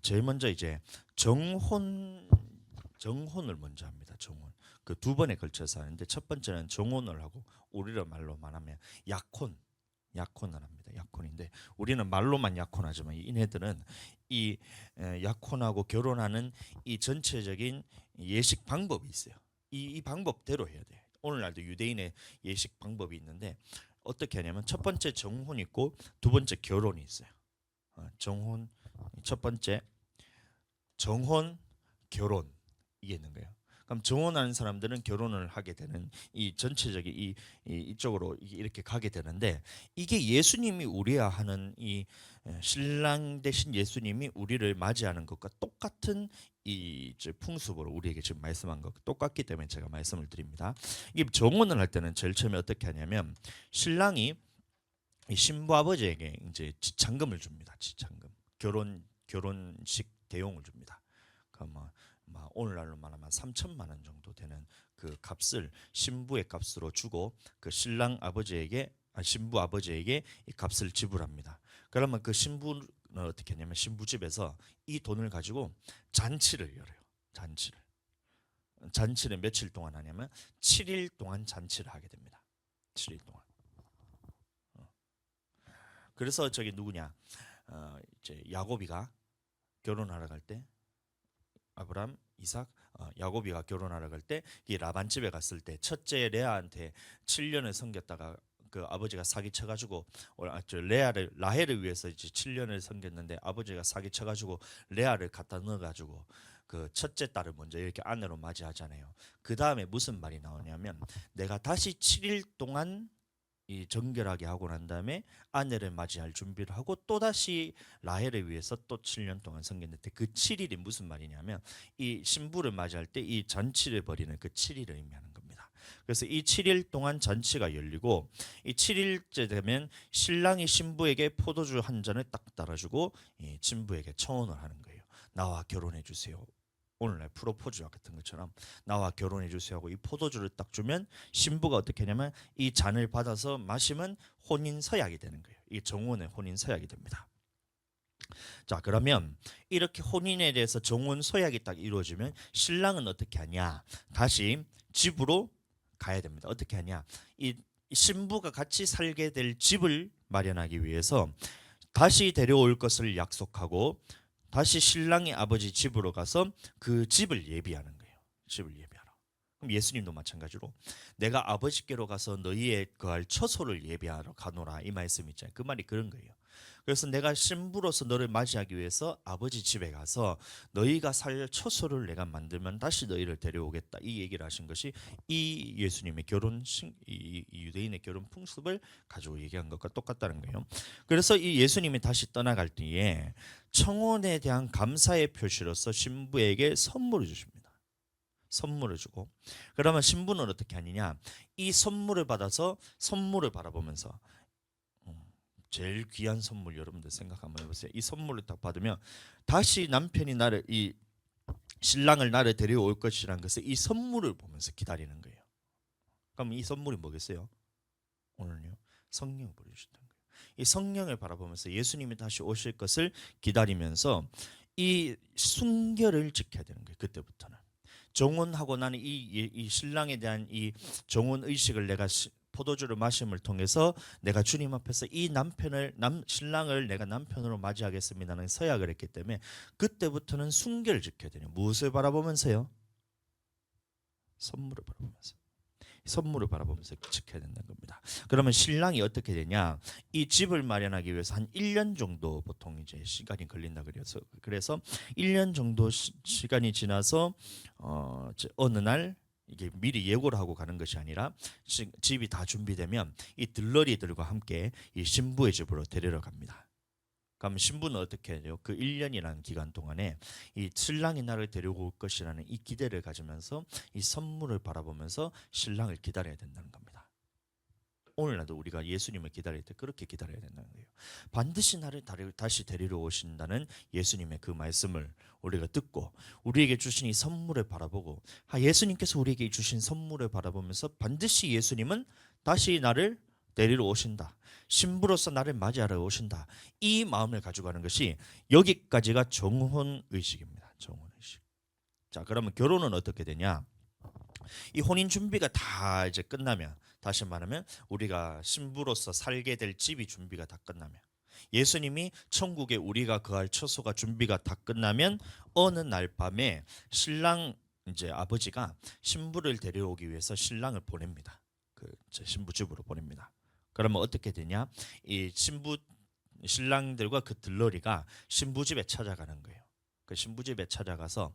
Speaker 1: 제일 먼저 이제 정혼을 먼저 합니다. 정혼. 그 두 번에 걸쳐서 하는데 첫 번째는 정혼을 하고 우리로 말로 말하면 약혼을 합니다. 약혼인데 우리는 말로만 약혼하지만 이네들은 이 약혼하고 결혼하는 이 전체적인 예식 방법이 있어요. 이 방법대로 해야 돼. 오늘날도 유대인의 예식 방법이 있는데 어떻게 하냐면 첫 번째 정혼이 있고 두 번째 결혼이 있어요. 정혼 첫 번째 정혼 결혼 이게 있는 거예요. 그럼 정혼하는 사람들은 결혼을 하게 되는 이 전체적인 이쪽으로 이렇게 가게 되는데 이게 예수님이 우리와 하는 이 신랑 대신 예수님이 우리를 맞이하는 것과 똑같은 이 풍습으로 우리에게 지금 말씀한 것 똑같기 때문에 제가 말씀을 드립니다. 이게 정혼을 할 때는 제일 처음에 어떻게 하냐면 신랑이 이 신부 아버지에게 이제 지참금을 줍니다. 지참금 결혼식 대용을 줍니다. 그러면 오늘날로 말하면 3천만 원 정도 되는 그 값을 신부의 값으로 주고 그 신랑 아버지에게 신부 아버지에게 이 값을 지불합니다. 그러면 그 신부는 어떻게 하냐면 신부 집에서 이 돈을 가지고 잔치를 열어요. 잔치를 며칠 동안 하냐면 7일 동안 잔치를 하게 됩니다. 7일 동안. 그래서 저기 누구냐? 이제 야곱이가 결혼하러 갈 때 아브람, 이삭, 야곱이가 결혼하러 갈 때 이 라반 집에 갔을 때 첫째 레아한테 7년을 섬겼다가 그 아버지가 사기 쳐가지고 레아를 라헬을 위해서 이제 7년을 섬겼는데 아버지가 사기 쳐가지고 레아를 갖다 넣어가지고 그 첫째 딸을 먼저 이렇게 아내로 맞이하잖아요. 그 다음에 무슨 말이 나오냐면 내가 다시 7일 동안 이 정결하게 하고 난 다음에 아내를 맞이할 준비를 하고 또 다시 라헬을 위해서 또 7년 동안 섬겼는데 그 7일이 무슨 말이냐면 이 신부를 맞이할 때 이 잔치를 벌이는 그 7일을 의미하는 겁니다. 그래서 이 7일 동안 잔치가 열리고 이 7일째 되면 신랑이 신부에게 포도주 한 잔을 딱 따라주고 이 신부에게 청혼을 하는 거예요. 나와 결혼해 주세요. 오늘날 프로포즈와 같은 것처럼 나와 결혼해 주세요 하고 이 포도주를 딱 주면 신부가 어떻게 하냐면 이 잔을 받아서 마시면 혼인 서약이 되는 거예요. 이 정혼의 혼인 서약이 됩니다. 자, 그러면 이렇게 혼인에 대해서 정혼 서약이 딱 이루어지면 신랑은 어떻게 하냐? 다시 집으로 가야 됩니다. 어떻게 하냐? 이 신부가 같이 살게 될 집을 마련하기 위해서 다시 데려올 것을 약속하고 다시 신랑의 아버지 집으로 가서 그 집을 예비하는 거예요. 집을 예비하라. 그럼 예수님도 마찬가지로 내가 아버지께로 가서 너희의 거할 처소를 예비하러 가노라 이 말씀 있잖아요. 그 말이 그런 거예요. 그래서 내가 신부로서 너를 맞이하기 위해서 아버지 집에 가서 너희가 살 처소를 내가 만들면 다시 너희를 데려오겠다 이 얘기를 하신 것이 이 예수님의 이 유대인의 결혼 풍습을 가지고 얘기한 것과 똑같다는 거예요. 그래서 이 예수님이 다시 떠나갈 때에 청혼에 대한 감사의 표시로서 신부에게 선물을 주십니다. 선물을 주고 그러면 신부는 어떻게 하느냐 이 선물을 받아서 선물을 바라보면서 제일 귀한 선물 여러분들 생각 한번 해보세요. 이 선물을 딱 받으면 다시 남편이 이 신랑을 나를 데려올 것이라는 것을 이 선물을 보면서 기다리는 거예요. 그럼 이 선물이 뭐겠어요? 오늘요 성령을 보여주셨다는 거예요. 이 성령을 바라보면서 예수님이 다시 오실 것을 기다리면서 이 순결을 지켜야 되는 거예요. 그때부터는 정혼하고 나는 이 신랑에 대한 이 정혼 의식을 내가 포도주를 마심을 통해서 내가 주님 앞에서 이 신랑을 내가 남편으로 맞이하겠습니다는 서약을 했기 때문에 그때부터는 순결을 지켜야 되냐. 무엇을 바라보면서요? 선물을 바라보면서. 선물을 바라보면서 지켜야 된다는 겁니다. 그러면 신랑이 어떻게 되냐? 이 집을 마련하기 위해서 한 1년 정도 보통 이제 시간이 걸린다 그래서 1년 정도 시간이 지나서 어느 날 이게 미리 예고를 하고 가는 것이 아니라 집이 다 준비되면 이 들러리들과 함께 이 신부의 집으로 데리러 갑니다. 그럼 신부는 어떻게 해요? 그 1년이라는 기간 동안에 이 신랑이 나를 데려올 것이라는 이 기대를 가지면서 이 선물을 바라보면서 신랑을 기다려야 된다는 겁니다. 오늘날도 우리가 예수님을 기다릴 때 그렇게 기다려야 된다는 거예요. 반드시 나를 다시 데리러 오신다는 예수님의 그 말씀을 우리가 듣고 우리에게 주신 이 선물을 바라보고 예수님께서 우리에게 주신 선물을 바라보면서 반드시 예수님은 다시 나를 데리러 오신다. 신부로서 나를 맞이하러 오신다. 이 마음을 가지고 가는 것이 여기까지가 정혼의식입니다. 정혼의식. 자, 그러면 결혼은 어떻게 되냐? 이 혼인 준비가 다 이제 끝나면 다시 말하면 우리가 신부로서 살게 될 집이 준비가 다 끝나면 예수님이 천국에 우리가 거할 처소가 준비가 다 끝나면 어느 날 밤에 신랑 이제 아버지가 신부를 데려오기 위해서 신랑을 보냅니다. 그 신부 집으로 보냅니다. 그러면 어떻게 되냐? 이 신랑들과 그 들러리가 신부 집에 찾아가는 거예요. 그 신부 집에 찾아가서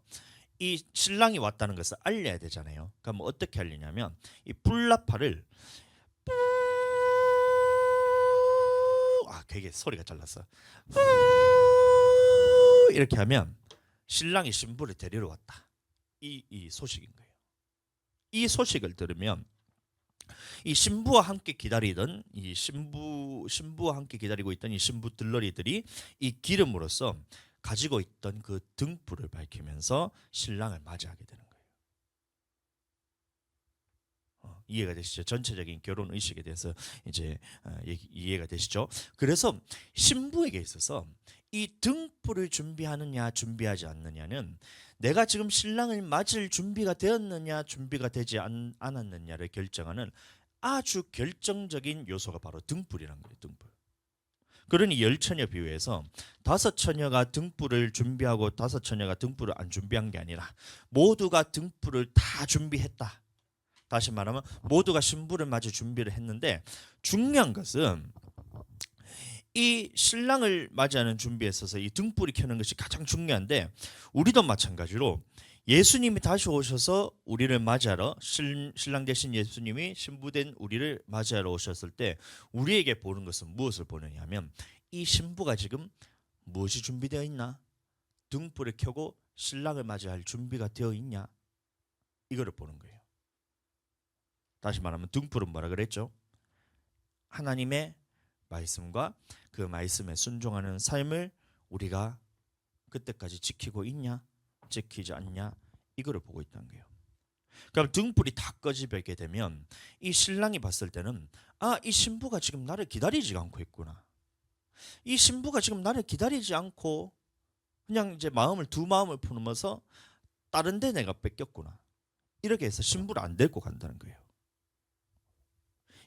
Speaker 1: 이 신랑이 왔다는 것을 알려야 되잖아요. 그럼 어떻게 알리냐면 이 불나팔을 되게 소리가 잘났어. 이렇게 하면 신랑이 신부를 데리러 왔다. 이 소식인 거예요. 이 소식을 들으면 이 신부와 함께 기다리던 이 신부와 함께 기다리고 있던 이 신부 들러리들이 이 기름으로써 가지고 있던 그 등불을 밝히면서 신랑을 맞이하게 되는 거예요. 이해가 되시죠? 전체적인 결혼 의식에 대해서 이제 이해가 되시죠? 그래서 신부에게 있어서 이 등불을 준비하느냐 준비하지 않느냐는 내가 지금 신랑을 맞을 준비가 되었느냐 준비가 되지 않았느냐를 결정하는 아주 결정적인 요소가 바로 등불이라는 거예요. 등불. 그러니 10처녀 비유에서 5처녀가 등불을 준비하고 5처녀가 등불을 안 준비한 게 아니라 모두가 등불을 다 준비했다. 다시 말하면 모두가 신부를 맞을 준비를 했는데 중요한 것은 이 신랑을 맞이하는 준비에 있어서 이 등불이 켜는 것이 가장 중요한데 우리도 마찬가지로 예수님이 다시 오셔서 우리를 맞이하러 신랑 되신 예수님이 신부된 우리를 맞이하러 오셨을 때 우리에게 보는 것은 무엇을 보느냐 하면 이 신부가 지금 무엇이 준비되어 있나? 등불을 켜고 신랑을 맞이할 준비가 되어 있냐? 이거를 보는 거예요. 다시 말하면 등불은 뭐라 그랬죠? 하나님의 말씀과 그 말씀에 순종하는 삶을 우리가 그때까지 지키고 있냐 지키지 않냐 이거를 보고 있다는 거예요. 그럼 등불이 다 꺼지게 되면 이 신랑이 봤을 때는 이 신부가 지금 나를 기다리지 않고 있구나. 이 신부가 지금 나를 기다리지 않고 그냥 이제 두 마음을 품어서 다른 데 내가 뺏겼구나. 이렇게 해서 신부를 안 데리고 간다는 거예요.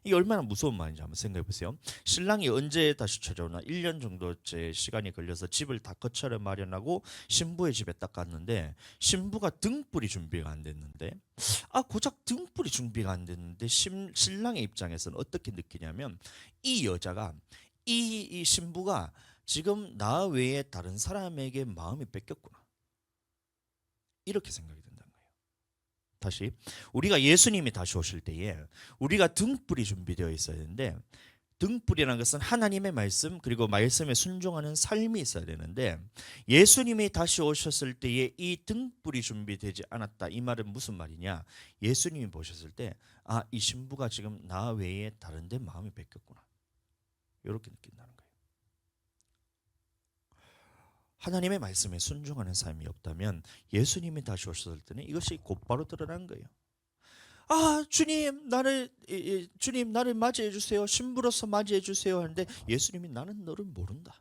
Speaker 1: 이게 얼마나 무서운 말인지 한번 생각해 보세요. 신랑이 언제 다시 찾아오나? 1년 정도째 시간이 걸려서 집을 다 거처를 마련하고 신부의 집에 딱 갔는데 신부가 등불이 준비가 안 됐는데 고작 등불이 준비가 안 됐는데 신랑의 입장에서는 어떻게 느끼냐면 이 여자가 이 신부가 지금 나 외에 다른 사람에게 마음이 뺏겼구나. 이렇게 생각이 된다는 거예요. 다시 우리가 예수님이 다시 오실 때에 우리가 등불이 준비되어 있어야 되는데 등불이라는 것은 하나님의 말씀 그리고 말씀에 순종하는 삶이 있어야 되는데 예수님이 다시 오셨을 때에 이 등불이 준비되지 않았다. 이 말은 무슨 말이냐? 예수님이 보셨을 때 이 신부가 지금 나 외에 다른 데 마음이 뺏겼구나. 이렇게 느낀다는 거예요. 하나님의 말씀에 순종하는 삶이 없다면 예수님이 다시 오셨을 때는 이것이 곧바로 드러난 거예요. 주님 나를 맞이해 주세요. 신부로서 맞이해 주세요 하는데 예수님이 나는 너를 모른다.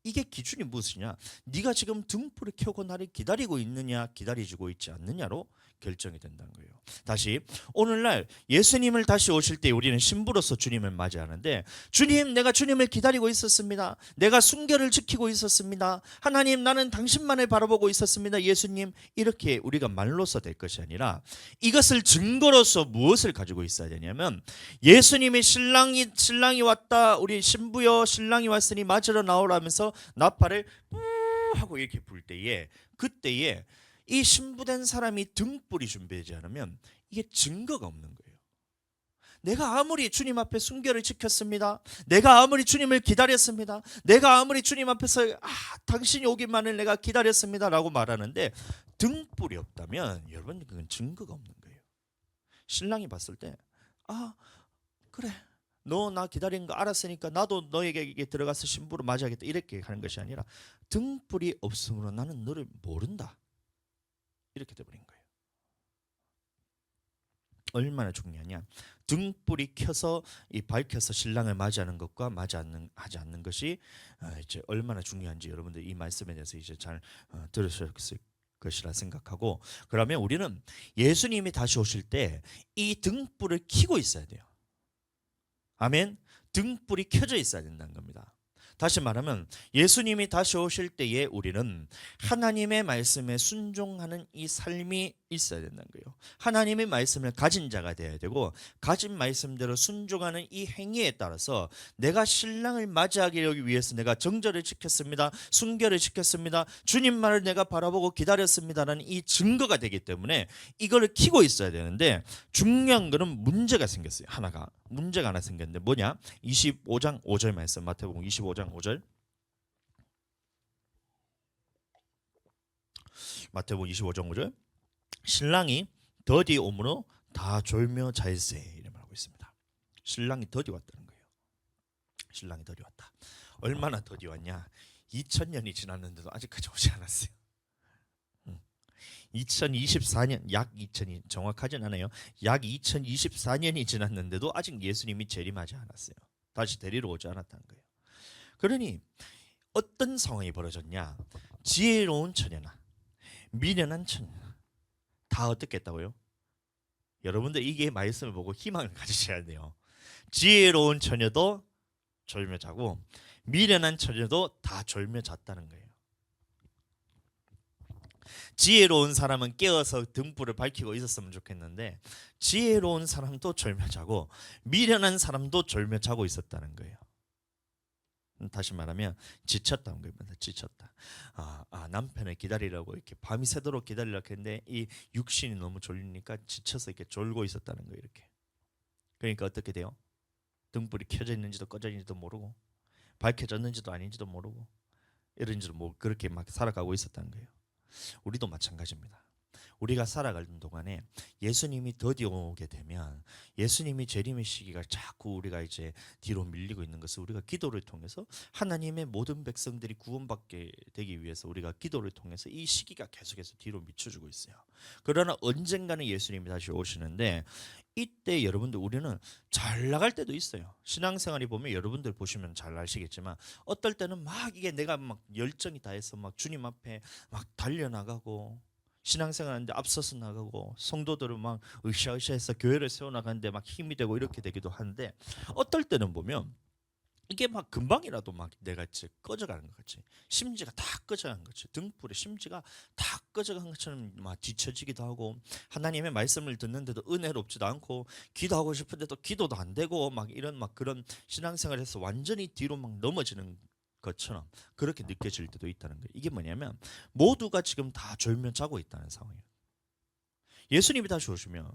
Speaker 1: 이게 기준이 무엇이냐? 네가 지금 등불을 켜고 나를 기다리고 있느냐 기다리고 있지 않느냐로 결정이 된다는 거예요. 다시 오늘날 예수님을 다시 오실 때 우리는 신부로서 주님을 맞이하는데 주님 내가 주님을 기다리고 있었습니다. 내가 순결을 지키고 있었습니다. 하나님 나는 당신만을 바라보고 있었습니다. 예수님 이렇게 우리가 말로서 될 것이 아니라 이것을 증거로서 무엇을 가지고 있어야 되냐면 예수님이 신랑이 왔다 우리 신부여 신랑이 왔으니 맞으러 나오라면서 나팔을 하고 이렇게 불 때에 그때에 이 신부된 사람이 등불이 준비되지 않으면 이게 증거가 없는 거예요. 내가 아무리 주님 앞에 순결을 지켰습니다. 내가 아무리 주님을 기다렸습니다. 내가 아무리 주님 앞에서 당신이 오기만을 내가 기다렸습니다 라고 말하는데 등불이 없다면 여러분 그건 증거가 없는 거예요. 신랑이 봤을 때 그래 너 나 기다리는 거 알았으니까 나도 너에게 들어가서 신부로 맞이하겠다 이렇게 하는 것이 아니라 등불이 없으므로 나는 너를 모른다 이렇게 돼버린 거예요. 얼마나 중요하냐? 등불이 켜서 밝혀서 신랑을 맞이하는 것과 하지 않는 것이 이제 얼마나 중요한지 여러분들 이 말씀에 대해서 이제 잘 들으셨을 것이라 생각하고 그러면 우리는 예수님이 다시 오실 때 이 등불을 켜고 있어야 돼요. 아멘. 등불이 켜져 있어야 된다는 겁니다. 다시 말하면 예수님이 다시 오실 때에 우리는 하나님의 말씀에 순종하는 이 삶이 있어야 된다는 거예요. 하나님의 말씀을 가진 자가 되어야 되고 가진 말씀대로 순종하는 이 행위에 따라서 내가 신랑을 맞이하기 위해서 내가 정절을 지켰습니다. 순결을 지켰습니다. 주님만을 내가 바라보고 기다렸습니다라는 이 증거가 되기 때문에 이거를 켜고 있어야 되는데 중요한 거는 문제가 생겼어요. 문제가 하나 생겼는데 뭐냐? 25장 5절 말씀 마태복음 25장 5절 마태복음 25장 5절 신랑이 더디 오므로 다 졸며 잘세 이렇게 말하고 있습니다. 신랑이 더디 왔다는 거예요. 신랑이 더디 왔다. 얼마나 더디 왔냐? 2000년이 지났는데도 아직까지 오지 않았어요. 2024년 약 2000이 정확하진 않아요. 약 2024년이 지났는데도 아직 예수님이 재림하지 않았어요. 다시 데리러 오지 않았다는 거예요. 그러니 어떤 상황이 벌어졌냐? 지혜로운 처녀나 미련한 처녀나 다 어떻게 했다고요? 여러분들 이게 말씀을 보고 희망을 가지셔야 돼요. 지혜로운 처녀도 졸며 자고 미련한 처녀도 다 졸며 잤다는 거예요. 지혜로운 사람은 깨어서 등불을 밝히고 있었으면 좋겠는데 지혜로운 사람도 졸며 자고 미련한 사람도 졸며 자고 있었다는 거예요. 다시 말하면 지쳤다는 겁니다. 지쳤다. 남편을 기다리려고 이렇게 밤이 새도록 기다리려고 했는데 이 육신이 너무 졸리니까 지쳐서 이렇게 졸고 있었다는 거예요. 이렇게. 그러니까 어떻게 돼요? 등불이 켜져 있는지도 꺼져 있는지도 모르고 밝혀졌는지도 아닌지도 모르고 이런지도 뭐 그렇게 막 살아가고 있었다는 거예요. 우리도 마찬가지입니다. 우리가 살아가는 동안에 예수님이 더디 오게 되면 예수님이 재림의 시기가 자꾸 우리가 이제 뒤로 밀리고 있는 것을 우리가 기도를 통해서 하나님의 모든 백성들이 구원받게 되기 위해서 우리가 기도를 통해서 이 시기가 계속해서 뒤로 미쳐주고 있어요. 그러나 언젠가는 예수님이 다시 오시는데 이때 여러분들 우리는 잘 나갈 때도 있어요. 신앙생활이 보면 여러분들 보시면 잘 아시겠지만 어떨 때는 막 이게 내가 막 열정이 다해서 막 주님 앞에 막 달려나가고 신앙생활하는데 앞서서 나가고 성도들을 막 으쌰으쌰해서 교회를 세워나가는데 막 힘이 되고 이렇게 되기도 하는데 어떨 때는 보면 이게 막 금방이라도 막 내가 이제 꺼져가는 것 같이 심지가 다 꺼져가는 거지. 등불에 심지가 다 꺼져간 것처럼 막 뒤처지기도 하고 하나님의 말씀을 듣는데도 은혜롭지도 않고 기도하고 싶은데도 기도도 안 되고 막 이런 막 그런 신앙생활에서 완전히 뒤로 막 넘어지는 것처럼 그렇게 느껴질 때도 있다는 거예요. 이게 뭐냐면 모두가 지금 다 졸며 자고 있다는 상황이에요. 예수님이 다시 오시면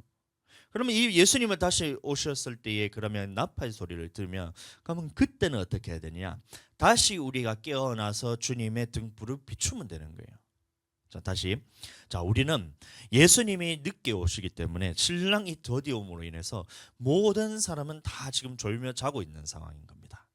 Speaker 1: 그러면 이 예수님을 다시 오셨을 때에 그러면 나팔 소리를 들으면 그러면 그때는 어떻게 해야 되냐? 다시 우리가 깨어나서 주님의 등불을 비추면 되는 거예요. 자, 다시. 자, 우리는 예수님이 늦게 오시기 때문에 신랑이 더디 옴으로 인해서 모든 사람은 다 지금 졸며 자고 있는 상황인 겁니다.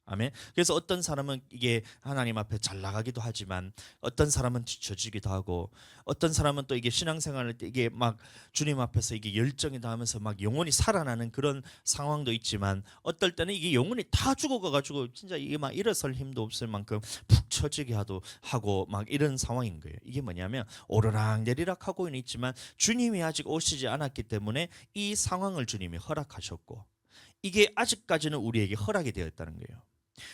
Speaker 1: 아멘. 그래서 어떤 사람은 이게 하나님 앞에 잘 나가기도 하지만 어떤 사람은 뒤처지기도 하고 어떤 사람은 또 이게 신앙생활을 때 이게 막 주님 앞에서 이게 열정이 닿으면서 막 영혼이 살아나는 그런 상황도 있지만 어떨 때는 이게 영혼이 다 죽어가가지고 진짜 이게 막 일어설 힘도 없을 만큼 푹 처지게 하고 막 이런 상황인 거예요. 이게 뭐냐면 오르락 내리락 하고는 있지만 주님이 아직 오시지 않았기 때문에 이 상황을 주님이 허락하셨고 이게 아직까지는 우리에게 허락이 되어 있다는 거예요.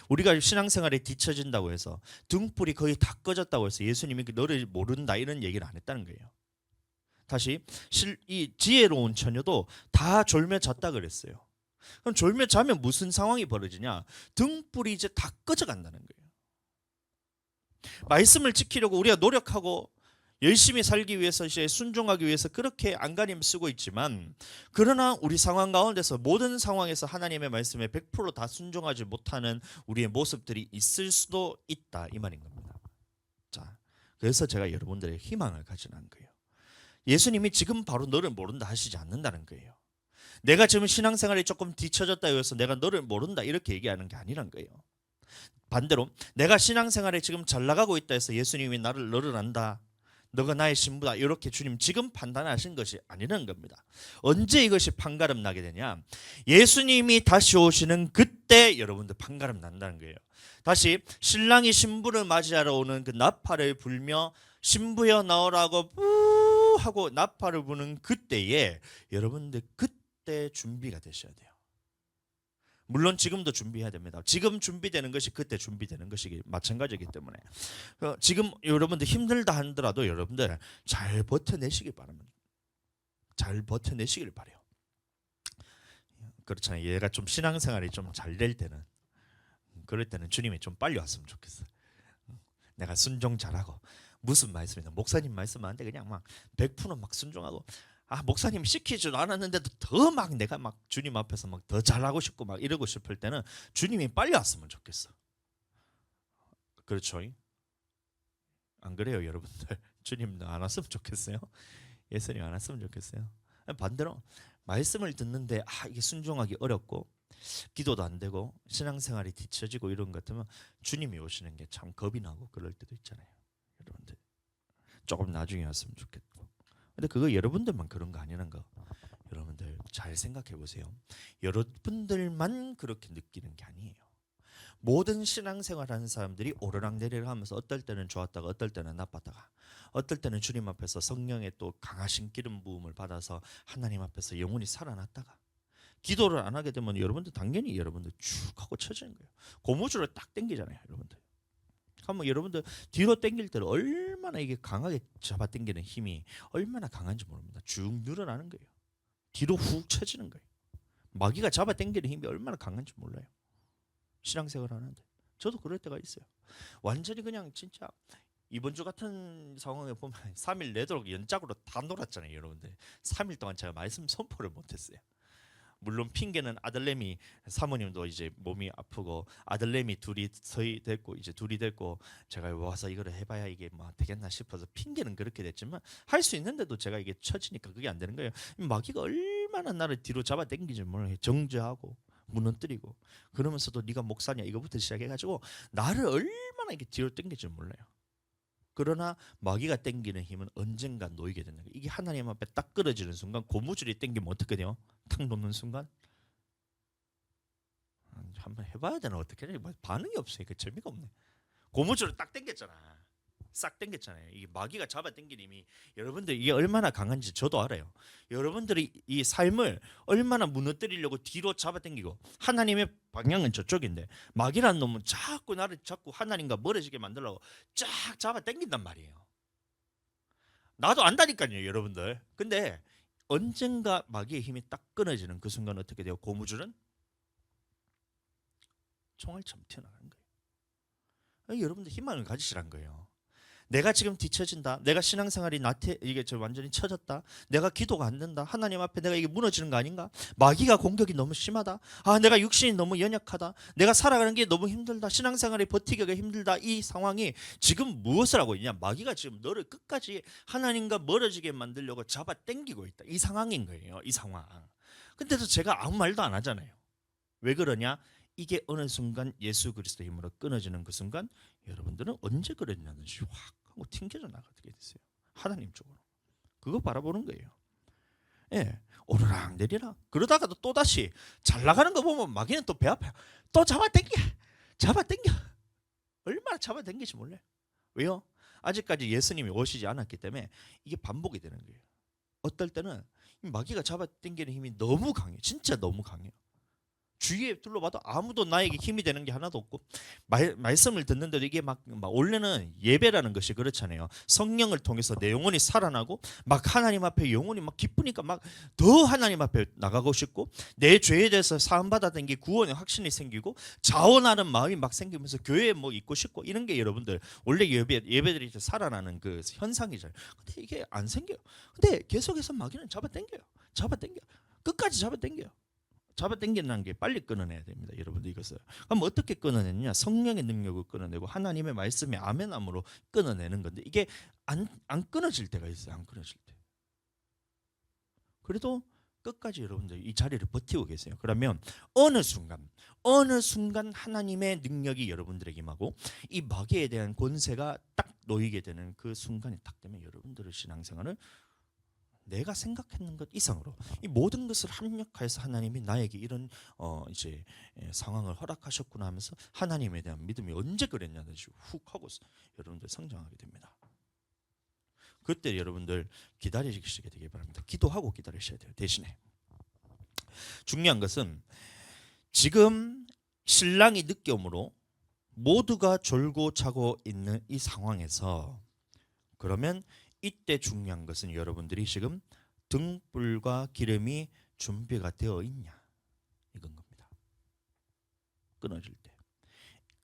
Speaker 1: 우리가 신앙생활에 뒤처진다고 해서 등불이 거의 다 꺼졌다고 해서 예수님이 너를 모른다 이런 얘기를 안 했다는 거예요. 다시 이 지혜로운 처녀도 다 졸며 잤다 그랬어요. 그럼 졸며 자면 무슨 상황이 벌어지냐? 등불이 이제 다 꺼져 간다는 거예요. 말씀을 지키려고 우리가 노력하고 열심히 살기 위해서 이제 순종하기 위해서 그렇게 안간힘 쓰고 있지만 그러나 우리 상황 가운데서 모든 상황에서 하나님의 말씀에 100%다 순종하지 못하는 우리의 모습들이 있을 수도 있다 이 말인 겁니다. 자, 그래서 제가 여러분들의 희망을 가지는 거예요. 예수님이 지금 바로 너를 모른다 하시지 않는다는 거예요. 내가 지금 신앙생활이 조금 뒤처졌다 해서 내가 너를 모른다 이렇게 얘기하는 게 아니란 거예요. 반대로 내가 신앙생활에 지금 잘 나가고 있다 해서 예수님이 너를 안다. 너가 나의 신부다 이렇게 주님 지금 판단하신 것이 아니라는 겁니다. 언제 이것이 판가름 나게 되냐? 예수님이 다시 오시는 그때 여러분들 판가름 난다는 거예요. 다시 신랑이 신부를 맞이하러 오는 그 나팔을 불며 신부여 나오라고 뿌 하고 나팔을 부는 그때에 여러분들 그때 준비가 되셔야 돼요. 물론 지금도 준비해야 됩니다. 지금 준비되는 것이 그때 준비되는 것이기 마찬가지이기 때문에 지금 여러분들 힘들다 하더라도 여러분들 잘 버텨내시길 바랍니다. 잘 버텨내시길 바래요. 그렇잖아요. 얘가 좀 신앙생활이 좀 잘 될 때는 그럴 때는 주님이 좀 빨리 왔으면 좋겠어요. 내가 순종 잘하고 무슨 말씀이냐 목사님 말씀하는데 그냥 막 100%막 순종하고 목사님 시키지도 않았는데도 더 막 내가 막 주님 앞에서 막 더 잘하고 싶고 막 이러고 싶을 때는 주님이 빨리 왔으면 좋겠어. 그렇죠? 안 그래요, 여러분들? 주님도 안 왔으면 좋겠어요. 예수님 안 왔으면 좋겠어요. 반대로 말씀을 듣는데 이게 순종하기 어렵고 기도도 안 되고 신앙생활이 뒤처지고 이런 것 같으면 주님이 오시는 게 참 겁이 나고 그럴 때도 있잖아요. 여러분들 조금 나중에 왔으면 좋겠고. 근데 그거 여러분들만 그런 거 아니라는 거 여러분들 잘 생각해 보세요. 여러분들만 그렇게 느끼는 게 아니에요. 모든 신앙생활하는 사람들이 오르락내리락 하면서 어떨 때는 좋았다가 어떨 때는 나빴다가 어떨 때는 주님 앞에서 성령의 또 강하신 기름 부음을 받아서 하나님 앞에서 영혼이 살아났다가 기도를 안 하게 되면 여러분들 당연히 여러분들 쭉 하고 쳐지는 거예요. 고무줄을 딱 당기잖아요, 여러분들. 한번 여러분들 뒤로 당길 때는 얼마나 이게 강하게 잡아 당기는 힘이 얼마나 강한지 모릅니다. 쭉 늘어나는 거예요. 뒤로 훅 쳐지는 거예요. 마귀가 잡아 당기는 힘이 얼마나 강한지 몰라요. 신앙생활 하는데 저도 그럴 때가 있어요. 완전히 그냥 진짜 이번 주 같은 상황에 보면 3일 내도록 연짝으로 다 놀았잖아요, 여러분들. 3일 동안 제가 말씀 선포를 못했어요. 물론 핑계는 아들내미, 사모님도 이제 몸이 아프고 아들내미 둘이 서희 됐고 이제 둘이 됐고 제가 와서 이거를 해봐야 이게 뭐 되겠나 싶어서 핑계는 그렇게 됐지만 할 수 있는데도 제가 이게 처지니까 그게 안 되는 거예요. 마귀가 얼마나 나를 뒤로 잡아 당기지 몰라요. 정죄하고 무너뜨리고 그러면서도 네가 목사냐 이거부터 시작해가지고 나를 얼마나 이게 뒤로 당기지 몰라요. 그러나 마귀가 당기는 힘은 언젠가 놓이게 되는 거예요. 이게 하나님 앞에 딱 끊어지는 순간 고무줄이 당기면 어떻게 돼요? 탁 놓는 순간 한번 해봐야 되나 어떻게 해야 뭐 반응이 없어요. 그 재미가 없네. 고무줄을 딱 당겼잖아. 싹 당겼잖아요. 이게 마귀가 잡아 당기는 힘이 여러분들 이게 얼마나 강한지 저도 알아요. 여러분들이 이 삶을 얼마나 무너뜨리려고 뒤로 잡아 당기고 하나님의 방향은 저쪽인데 마귀라는 놈은 자꾸 나를 자꾸 하나님과 멀어지게 만들려고 쫙 잡아 당긴단 말이에요. 나도 안다니까요, 여러분들. 근데 언젠가 마귀의 힘이 딱 끊어지는 그 순간 어떻게 돼요? 고무줄은 총알처럼 튀어나가는 거예요. 여러분들 희망을 가지시란 거예요. 내가 지금 뒤처진다. 내가 신앙생활이 이게 저 완전히 처졌다. 내가 기도가 안 된다. 하나님 앞에 내가 이게 무너지는 거 아닌가? 마귀가 공격이 너무 심하다. 아, 내가 육신이 너무 연약하다. 내가 살아가는 게 너무 힘들다. 신앙생활이 버티기가 힘들다. 이 상황이 지금 무엇을 하고 있냐? 마귀가 지금 너를 끝까지 하나님과 멀어지게 만들려고 잡아 당기고 있다. 이 상황인 거예요. 이 상황. 근데도 제가 아무 말도 안 하잖아요. 왜 그러냐? 이게 어느 순간 예수 그리스도의 힘으로 끊어지는 그 순간 여러분들은 언제 그랬냐든지 확 하고 튕겨져 나가게 됐어요. 하나님 쪽으로. 그거 바라보는 거예요. 예, 오르락 내리락. 그러다가도 또 다시 잘 나가는 거 보면 마귀는 또 배 아파요. 또 잡아당겨. 얼마나 잡아당기지 몰라요. 왜요? 아직까지 예수님이 오시지 않았기 때문에 이게 반복이 되는 거예요. 어떨 때는 마귀가 잡아당기는 힘이 너무 강해요. 진짜 너무 강해요. 주위에 둘러봐도 아무도 나에게 힘이 되는 게 하나도 없고 말씀을 듣는데도 이게 막 원래는 예배라는 것이 그렇잖아요. 성령을 통해서 내 영혼이 살아나고 막 하나님 앞에 영혼이 막 기쁘니까 막 더 하나님 앞에 나가고 싶고 내 죄에 대해서 사함받아된 게 구원의 확신이 생기고 자원하는 마음이 막 생기면서 교회에 뭐 있고 싶고 이런 게 여러분들 원래 예배들이 살아나는 그 현상이잖아요. 근데 이게 안 생겨요. 근데 계속해서 마귀는 잡아당겨요. 끝까지 잡아당겨요. 잡아당긴다는 게 빨리 끊어내야 됩니다. 여러분들 이것을. 그럼 어떻게 끊어내느냐? 성령의 능력을 끊어내고 하나님의 말씀의 아멘함으로 끊어내는 건데 이게 안 끊어질 때가 있어요. 안 끊어질 때. 그래도 끝까지 여러분들 이 자리를 버티고 계세요. 그러면 어느 순간 하나님의 능력이 여러분들에게 임하고 이 마귀에 대한 권세가 딱 놓이게 되는 그 순간이 딱 되면 여러분들의 신앙생활을 내가 생각했는 것 이상으로 이 모든 것을 합력하여서 하나님이 나에게 이런 이제 상황을 허락하셨구나 하면서 하나님에 대한 믿음이 언제 그랬냐든지 훅 하고 여러분들 성장하게 됩니다. 그때 여러분들 기다리시게 되길 바랍니다. 기도하고 기다리셔야 돼요. 대신에 중요한 것은 지금 신랑이 늦게 오므로 모두가 졸고 자고 있는 이 상황에서 그러면 이때 중요한 것은 여러분들이 지금 등불과 기름이 준비가 되어 있냐 이건 겁니다.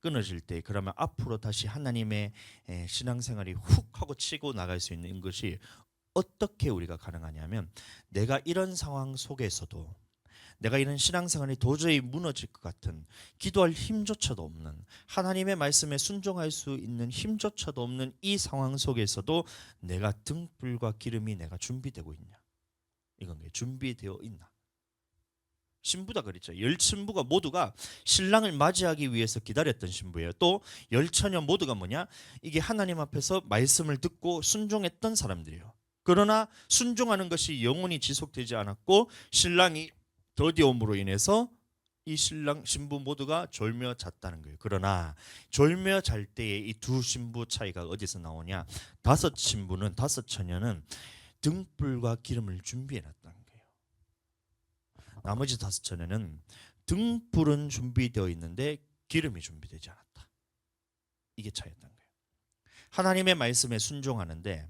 Speaker 1: 끊어질 때 그러면 앞으로 다시 하나님의 신앙생활이 훅 하고 치고 나갈 수 있는 것이 어떻게 우리가 가능하냐면 내가 이런 상황 속에서도 내가 이런 신앙생활이 도저히 무너질 것 같은 기도할 힘조차도 없는 하나님의 말씀에 순종할 수 있는 힘조차도 없는 이 상황 속에서도 내가 등불과 기름이 내가 준비되고 있냐 이건 게 준비되어 있나. 신부다 그랬죠. 열 신부가 모두가 신랑을 맞이하기 위해서 기다렸던 신부예요. 또 열 처녀 모두가 뭐냐 이게 하나님 앞에서 말씀을 듣고 순종했던 사람들이에요. 그러나 순종하는 것이 영원히 지속되지 않았고 신랑이 더디옴으로 인해서 이 신랑 신부 모두가 졸며 잤다는 거예요. 그러나 졸며 잘 때에 이 두 신부 차이가 어디서 나오냐? 다섯 처녀는 등불과 기름을 준비해 놨다는 거예요. 나머지 다섯 처녀는 등불은 준비되어 있는데 기름이 준비되지 않았다. 이게 차이였던 거예요. 하나님의 말씀에 순종하는데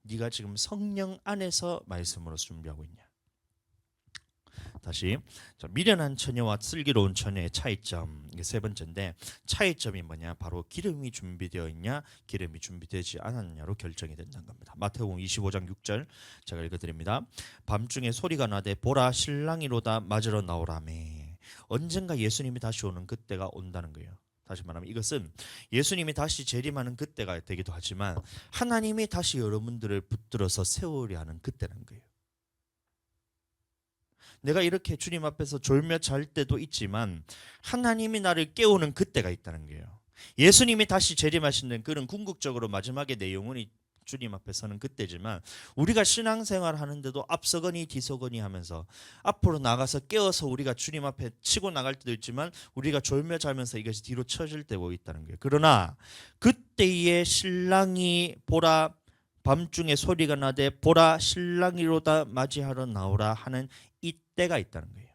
Speaker 1: 네가 지금 성령 안에서 말씀으로 준비하고 있냐. 다시 미련한 처녀와 슬기로운 처녀의 차이점, 이게 세 번째인데, 차이점이 뭐냐? 바로 기름이 준비되어 있냐, 기름이 준비되지 않았냐로 결정이 된다는 겁니다. 마태복음 25장 6절 제가 읽어드립니다. 밤중에 소리가 나되 보라 신랑이로다 맞으러 나오라며. 언젠가 예수님이 다시 오는 그때가 온다는 거예요. 다시 말하면 이것은 예수님이 다시 재림하는 그때가 되기도 하지만 하나님이 다시 여러분들을 붙들어서 세우려 하는 그때라는 거예요. 내가 이렇게 주님 앞에서 졸며 잘 때도 있지만 하나님이 나를 깨우는 그때가 있다는 거예요. 예수님이 다시 재림하시는 그런 궁극적으로 마지막의 내용은 주님 앞에 서는 그때지만, 우리가 신앙생활 하는데도 앞서거니 뒤서거니 하면서 앞으로 나가서 깨어서 우리가 주님 앞에 치고 나갈 때도 있지만 우리가 졸며 자면서 이것이 뒤로 쳐질 때도 있다는 거예요. 그러나 그때에 신랑이 보라 밤중에 소리가 나되 보라 신랑이로다 맞이하러 나오라 하는 이때가 있다는 거예요.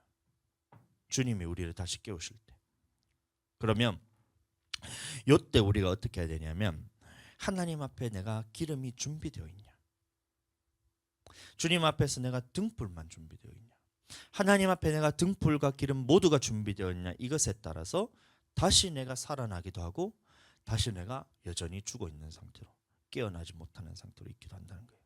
Speaker 1: 주님이 우리를 다시 깨우실 때. 그러면 이때 우리가 어떻게 해야 되냐면, 하나님 앞에 내가 기름이 준비되어 있냐, 주님 앞에서 내가 등불만 준비되어 있냐, 하나님 앞에 내가 등불과 기름 모두가 준비되어 있냐, 이것에 따라서 다시 내가 살아나기도 하고 다시 내가 여전히 죽어 있는 상태로, 깨어나지 못하는 상태로 있기도 한다는 거예요.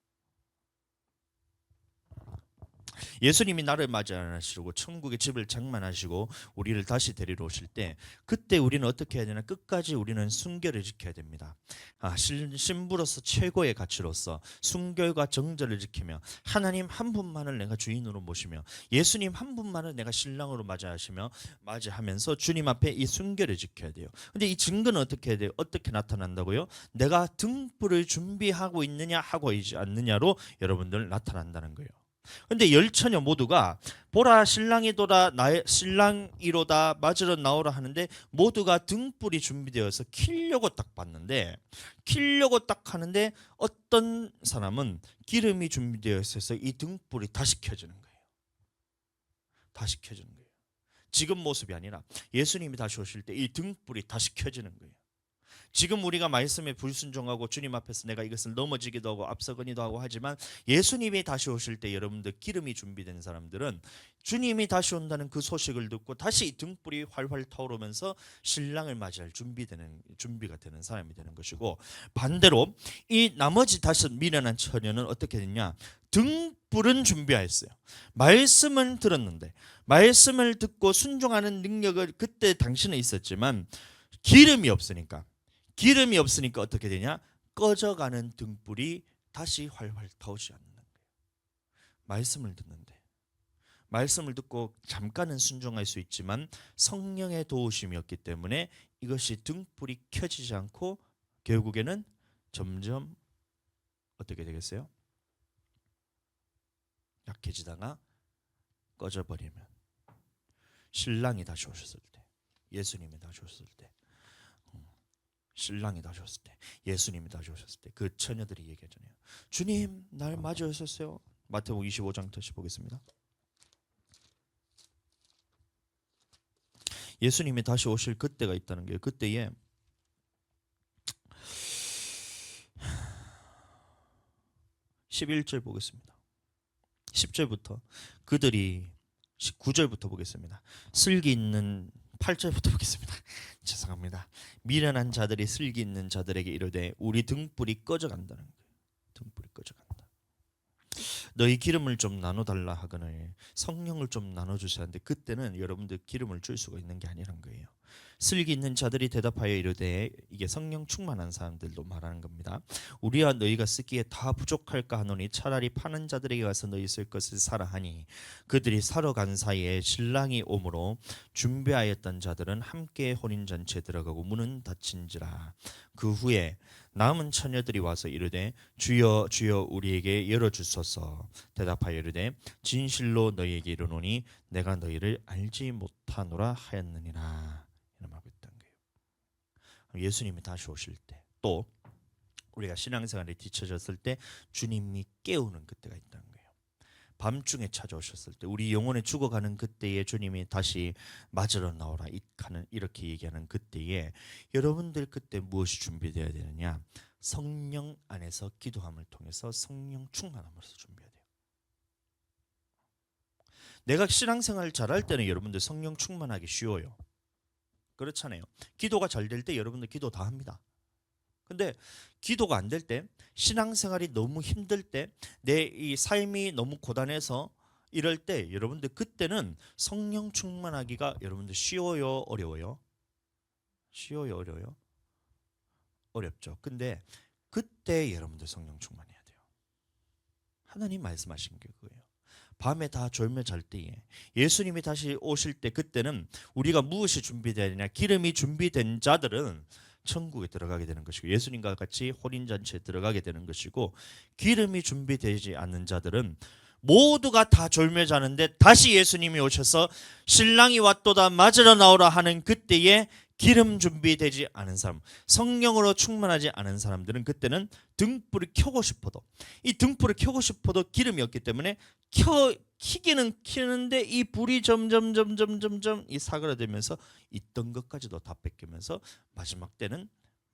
Speaker 1: 예수님이 나를 맞이하시고 천국의 집을 장만하시고 우리를 다시 데리러 오실 때, 그때 우리는 어떻게 해야 되나? 끝까지 우리는 순결을 지켜야 됩니다. 신부로서 최고의 가치로서 순결과 정절을 지키며 하나님 한 분만을 내가 주인으로 모시며 예수님 한 분만을 내가 신랑으로 맞이하면서 주님 앞에 이 순결을 지켜야 돼요. 근데 이 증거는 어떻게 해야 돼요? 어떻게 나타난다고요? 내가 등불을 준비하고 있느냐 하고 있지 않느냐로 여러분들 나타난다는 거예요. 근데 열 처녀 모두가 보라 신랑이로다 나의 신랑이로다 맞으러 나오라 하는데 모두가 등불이 준비되어서 켜려고 딱 봤는데, 켜려고 딱 하는데 어떤 사람은 기름이 준비되어 있어서 이 등불이 다시 켜지는 거예요. 다시 켜지는 거예요. 지금 모습이 아니라 예수님이 다시 오실 때 이 등불이 다시 켜지는 거예요. 지금 우리가 말씀에 불순종하고 주님 앞에서 내가 이것을 넘어지기도 하고 앞서거니도 하고 하지만, 예수님이 다시 오실 때 여러분들 기름이 준비된 사람들은 주님이 다시 온다는 그 소식을 듣고 다시 등불이 활활 타오르면서 신랑을 맞이할 준비가 되는 사람이 되는 것이고, 반대로 이 나머지 다섯 미련한 처녀는 어떻게 됐냐? 등불은 준비하였어요. 말씀은 들었는데, 말씀을 듣고 순종하는 능력을 그때 당신은 있었지만 기름이 없으니까 어떻게 되냐? 꺼져가는 등불이 다시 활활 타오지 않는 거예요. 말씀을 듣는데, 말씀을 듣고 잠깐은 순종할 수 있지만 성령의 도우심이 없기 때문에 이것이 등불이 켜지지 않고 결국에는 점점 어떻게 되겠어요? 약해지다가 꺼져버리면, 신랑이 다시 오셨을 때, 예수님이 다시 오셨을 때, 신랑이 다시 오셨을 때, 예수님이 다시 오셨을 때 그 처녀들이 얘기하잖아요. 주님 날 맞이 오셨어요. 마태복음 25장 다시 보겠습니다. 예수님이 다시 오실 그때가 있다는 게, 그때에 11절 보겠습니다. 10절부터 그들이 19절부터 보겠습니다. 슬기 있는 8절부터 보겠습니다. 죄송합니다. 미련한 자들이 슬기 있는 자들에게 이르되 우리 등불이 꺼져간다는 거예요. 등불이 꺼져간다. 너희 기름을 좀 나눠달라 하거늘 성령을 좀 나눠주셔야 하는데, 그때는 여러분들 기름을 줄 수가 있는 게 아니란 거예요. 슬기 있는 자들이 대답하여 이르되, 이게 성령 충만한 사람들도 말하는 겁니다. 우리와 너희가 쓰기에 다 부족할까 하노니 차라리 파는 자들에게 가서 너희 쓸 것을 사라 하니, 그들이 사러 간 사이에 신랑이 오므로 준비하였던 자들은 함께 혼인잔치에 들어가고 문은 닫힌지라. 그 후에 남은 처녀들이 와서 이르되 주여 주여 우리에게 열어주소서. 대답하여 이르되 진실로 너희에게 이르노니 내가 너희를 알지 못하노라 하였느니라. 이런 말하고 있다는 거예요. 예수님이 다시 오실 때, 또 우리가 신앙생활에 뒤처졌을 때 주님이 깨우는 그때가 있다는 거예요. 밤중에 찾아오셨을 때 우리 영혼이 죽어가는 그때에 주님이 다시 맞으러 나오라 이렇게 얘기하는 그때에 여러분들 그때 무엇이 준비되어야 되느냐? 성령 안에서 기도함을 통해서 성령 충만함으로써 준비해야 돼요. 내가 신앙생활 잘할 때는 여러분들 성령 충만하기 쉬워요. 그렇잖아요. 기도가 잘 될 때 여러분들 기도 다 합니다. 근데 기도가 안 될 때, 신앙생활이 너무 힘들 때, 내 이 삶이 너무 고단해서 이럴 때 여러분들 그때는 성령 충만하기가 여러분들 쉬워요, 어려워요? 쉬워요, 어려워요? 어렵죠. 근데 그때 여러분들 성령 충만해야 돼요. 하나님 말씀하신 게 그거예요. 밤에 다 졸며 잘 때에 예수님이 다시 오실 때 그때는 우리가 무엇이 준비되어야 되냐? 기름이 준비된 자들은 천국에 들어가게 되는 것이고 예수님과 같이 혼인잔치에 들어가게 되는 것이고, 기름이 준비되지 않는 자들은 모두가 다 졸며 자는데 다시 예수님이 오셔서 신랑이 왔도다 맞으러 나오라 하는 그때에 기름 준비되지 않은 사람, 성령으로 충만하지 않은 사람들은 그때는 등불을 켜고 싶어도, 이 등불을 켜고 싶어도 기름이 없기 때문에 키기는 키는데 이 불이 점점 이 사그라들면서 있던 것까지도 다 뺏기면서 마지막 때는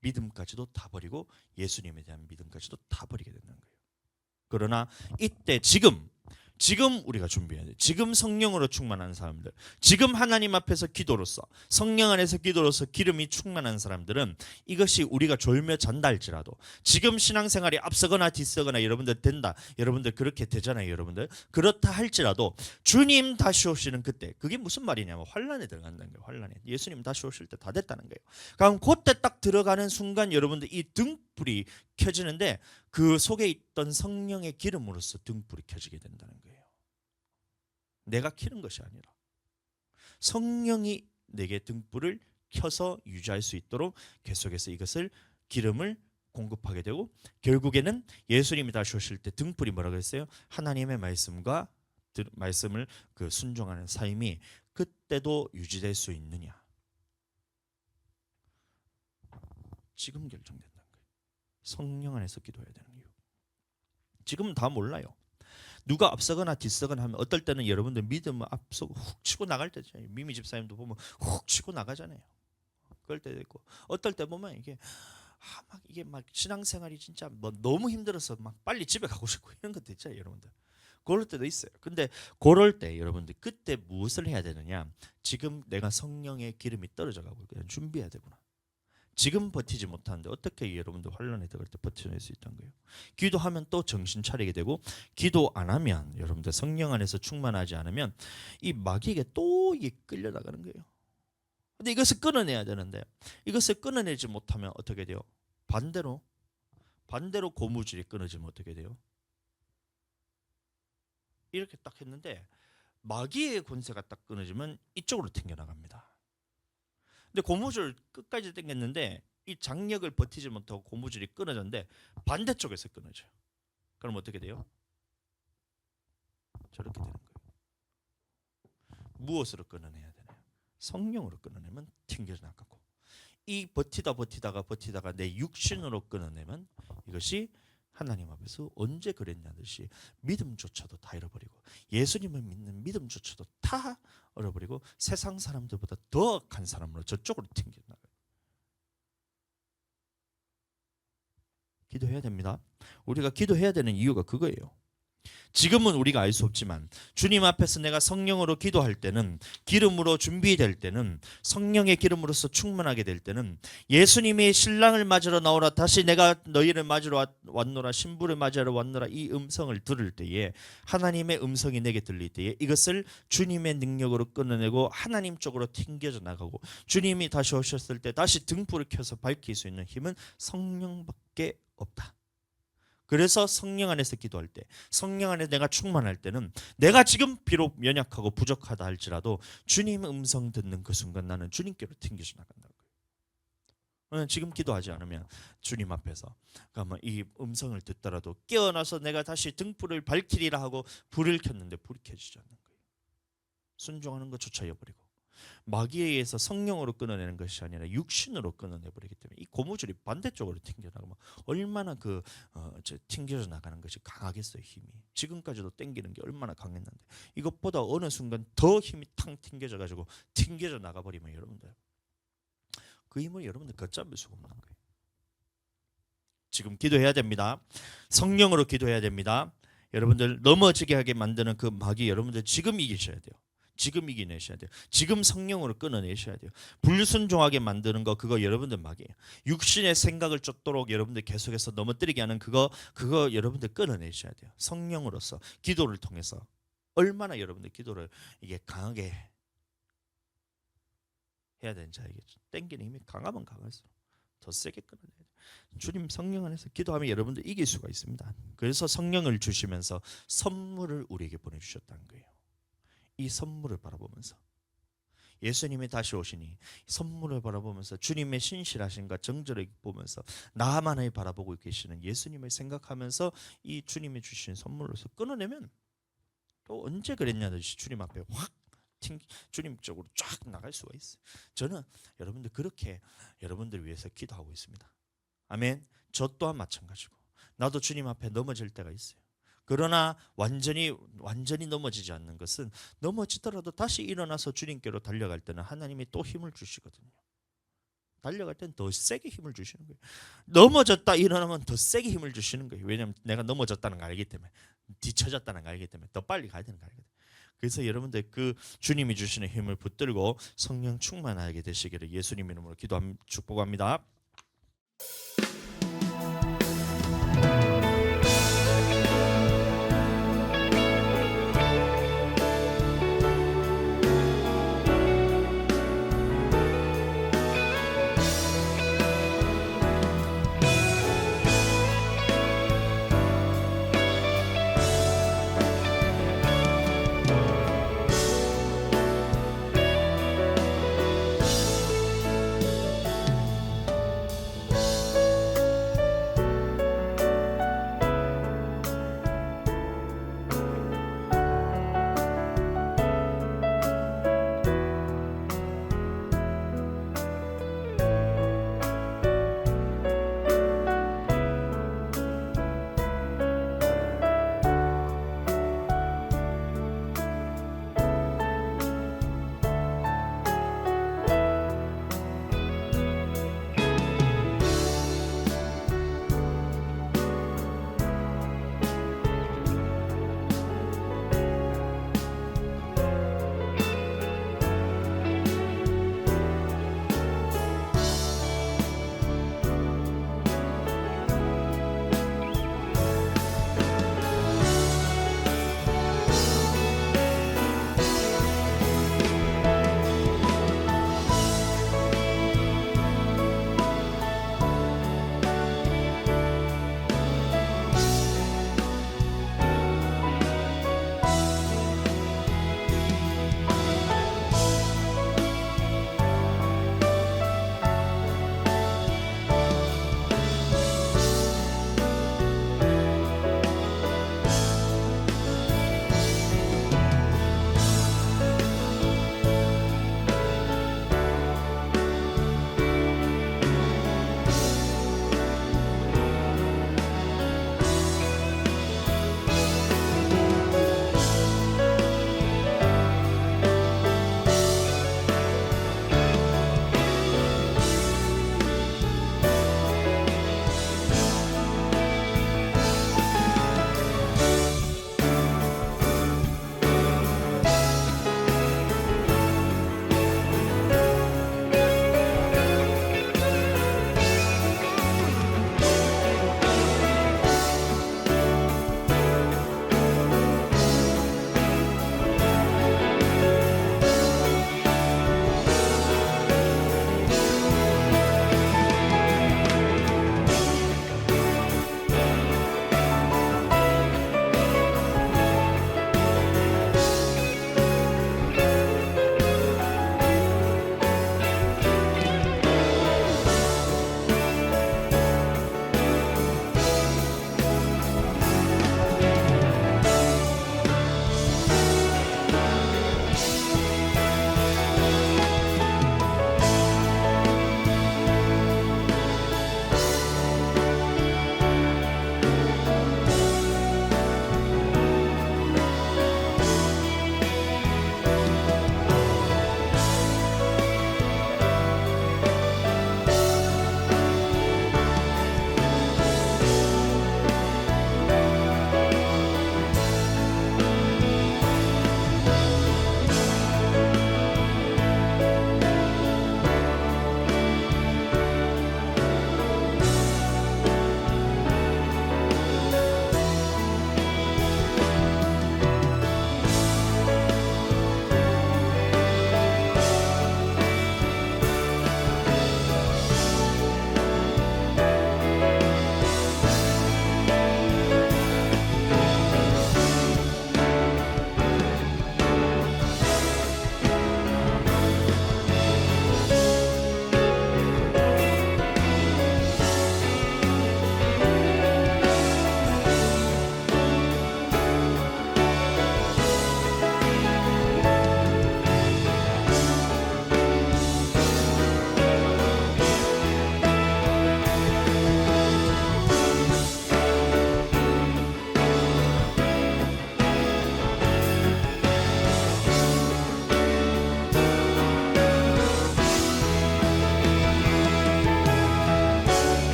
Speaker 1: 믿음까지도 다 버리고 예수님에 대한 믿음까지도 다 버리게 되는 거예요. 그러나 이때 지금 우리가 준비해야 돼. 지금 성령으로 충만한 사람들, 지금 하나님 앞에서 기도로서, 성령 안에서 기도로서 기름이 충만한 사람들은 이것이 우리가 졸며 잔다 할지라도, 지금 신앙생활이 앞서거나 뒤서거나 여러분들 된다, 여러분들 그렇게 되잖아요. 여러분들 그렇다 할지라도 주님 다시 오시는 그때, 그게 무슨 말이냐면 환란에 들어간다는 거예요. 환란에. 예수님 다시 오실 때 다 됐다는 거예요. 그럼 그때 딱 들어가는 순간 여러분들 이 등불이 켜지는데 그 속에 있던 성령의 기름으로서 등불이 켜지게 된다는 거예요. 내가 켜는 것이 아니라 성령이 내게 등불을 켜서 유지할 수 있도록 계속해서 이것을 기름을 공급하게 되고, 결국에는 예수님이 다시 오실 때 등불이 뭐라고 했어요? 하나님의 말씀을 순종하는 삶이 그때도 유지될 수 있느냐? 지금 결정된다는 거예요. 성령 안에서 기도해야 되는 이유. 지금은 다 몰라요. 누가 앞서거나 뒤서거나 하면 어떨 때는 여러분들 믿음을 앞서고 훅 치고 나갈 때죠. 미미 집사님도 보면 훅 치고 나가잖아요. 그럴 때도 있고, 어떨 때 보면 이게 막 신앙생활이 진짜 뭐 너무 힘들어서 막 빨리 집에 가고 싶고 이런 것도 있잖아요, 여러분들. 그럴 때도 있어요. 근데 그럴 때 여러분들 그때 무엇을 해야 되느냐? 지금 내가 성령의 기름이 떨어져 가고 그냥 준비해야 되구나. 지금 버티지 못하는데 어떻게 여러분들 환란에 들어갈 때 버텨낼 수 있다는 거예요. 기도하면 또 정신 차리게 되고, 기도 안 하면 여러분들 성령 안에서 충만하지 않으면 이 마귀에게 또 끌려나가는 거예요. 근데 이것을 끊어내야 되는데 이것을 끊어내지 못하면 어떻게 돼요? 반대로 고무줄이 끊어지면 어떻게 돼요? 이렇게 딱 했는데 마귀의 권세가 딱 끊어지면 이쪽으로 튕겨나갑니다. 근데 고무줄 끝까지 당겼는데 이 장력을 버티지 못하고 고무줄이 끊어졌는데 반대쪽에서 끊어져요. 그럼 어떻게 돼요? 저렇게 되는 거예요. 무엇으로 끊어내야 되나요? 성령으로 끊어내면 튕겨 나가고, 이 버티다가 내 육신으로 끊어내면 이것이 하나님 앞에서 언제 그랬냐 듯이 믿음조차도 다 잃어버리고, 예수님을 믿는 믿음조차도 다 잃어버리고 세상 사람들보다 더 악한 사람으로 저쪽으로 튕겨나가요. 기도해야 됩니다. 우리가 기도해야 되는 이유가 그거예요. 지금은 우리가 알 수 없지만 주님 앞에서 내가 성령으로 기도할 때는, 기름으로 준비될 때는, 성령의 기름으로서 충만하게 될 때는, 예수님이 신랑을 맞으러 나오라, 다시 내가 너희를 맞으러 왔노라, 신부를 맞으러 왔노라, 이 음성을 들을 때에, 하나님의 음성이 내게 들릴 때에 이것을 주님의 능력으로 끊어내고 하나님 쪽으로 튕겨져 나가고, 주님이 다시 오셨을 때 다시 등불을 켜서 밝힐 수 있는 힘은 성령밖에 없다. 그래서 성령 안에서 기도할 때, 성령 안에 내가 충만할 때는 내가 지금 비록 연약하고 부족하다 할지라도 주님의 음성 듣는 그 순간 나는 주님께로 튕겨져 나간다는 거예요. 지금 기도하지 않으면 주님 앞에서 그러면 이 음성을 듣더라도 깨어나서 내가 다시 등불을 밝히리라 하고 불을 켰는데 불이 켜지지 않는 거예요. 순종하는 것조차 잃어버리고 마귀에 의해서 성령으로 끊어내는 것이 아니라 육신으로 끊어내 버리기 때문에 이 고무줄이 반대쪽으로 튕겨나가면 얼마나 튕겨져 나가는 것이 강하겠어요. 힘이 지금까지도 당기는 게 얼마나 강했는데 이것보다 어느 순간 더 힘이 탕 튕겨져 가지고 튕겨져 나가 버리면 여러분들 그 힘을 여러분들 걷잡을 수가 없는 거예요. 지금 기도해야 됩니다. 성령으로 기도해야 됩니다. 여러분들 넘어지게 하게 만드는 그 마귀 여러분들 지금 이기셔야 돼요. 지금 이겨내셔야 돼요. 지금 성령으로 끊어내셔야 돼요. 불순종하게 만드는 거 그거 여러분들 마귀예요. 육신의 생각을 쫓도록 여러분들 계속해서 넘어뜨리게 하는 그거 여러분들 끊어내셔야 돼요. 성령으로서 기도를 통해서 얼마나 여러분들 기도를 이게 강하게 해야 되는지 알겠죠. 땡기는 힘이 강하면 강할수록 더 세게 끊어내야 돼요. 주님 성령 안에서 기도하면 여러분들 이길 수가 있습니다. 그래서 성령을 주시면서 선물을 우리에게 보내주셨다는 거예요. 이 선물을 바라보면서 예수님이 다시 오시니 선물을 바라보면서 주님의 신실하심과 정절을 보면서 나만을 바라보고 계시는 예수님을 생각하면서 이 주님이 주신 선물로서 끊어내면 또 언제 그랬냐듯이 주님 앞에 확 주님 쪽으로 쫙 나갈 수가 있어요. 저는 여러분들 그렇게 여러분들 위해서 기도하고 있습니다. 아멘. 저 또한 마찬가지고 나도 주님 앞에 넘어질 때가 있어요. 그러나 완전히 넘어지지 않는 것은 넘어지더라도 다시 일어나서 주님께로 달려갈 때는 하나님이 또 힘을 주시거든요. 달려갈 때는 더 세게 힘을 주시는 거예요. 넘어졌다 일어나면 더 세게 힘을 주시는 거예요. 왜냐하면 내가 넘어졌다는 걸 알기 때문에, 뒤처졌다는 걸 알기 때문에 더 빨리 가야 되는 걸 알기 때문에. 그래서 여러분들 그 주님이 주시는 힘을 붙들고 성령 충만하게 되시기를 예수님 이름으로 축복합니다.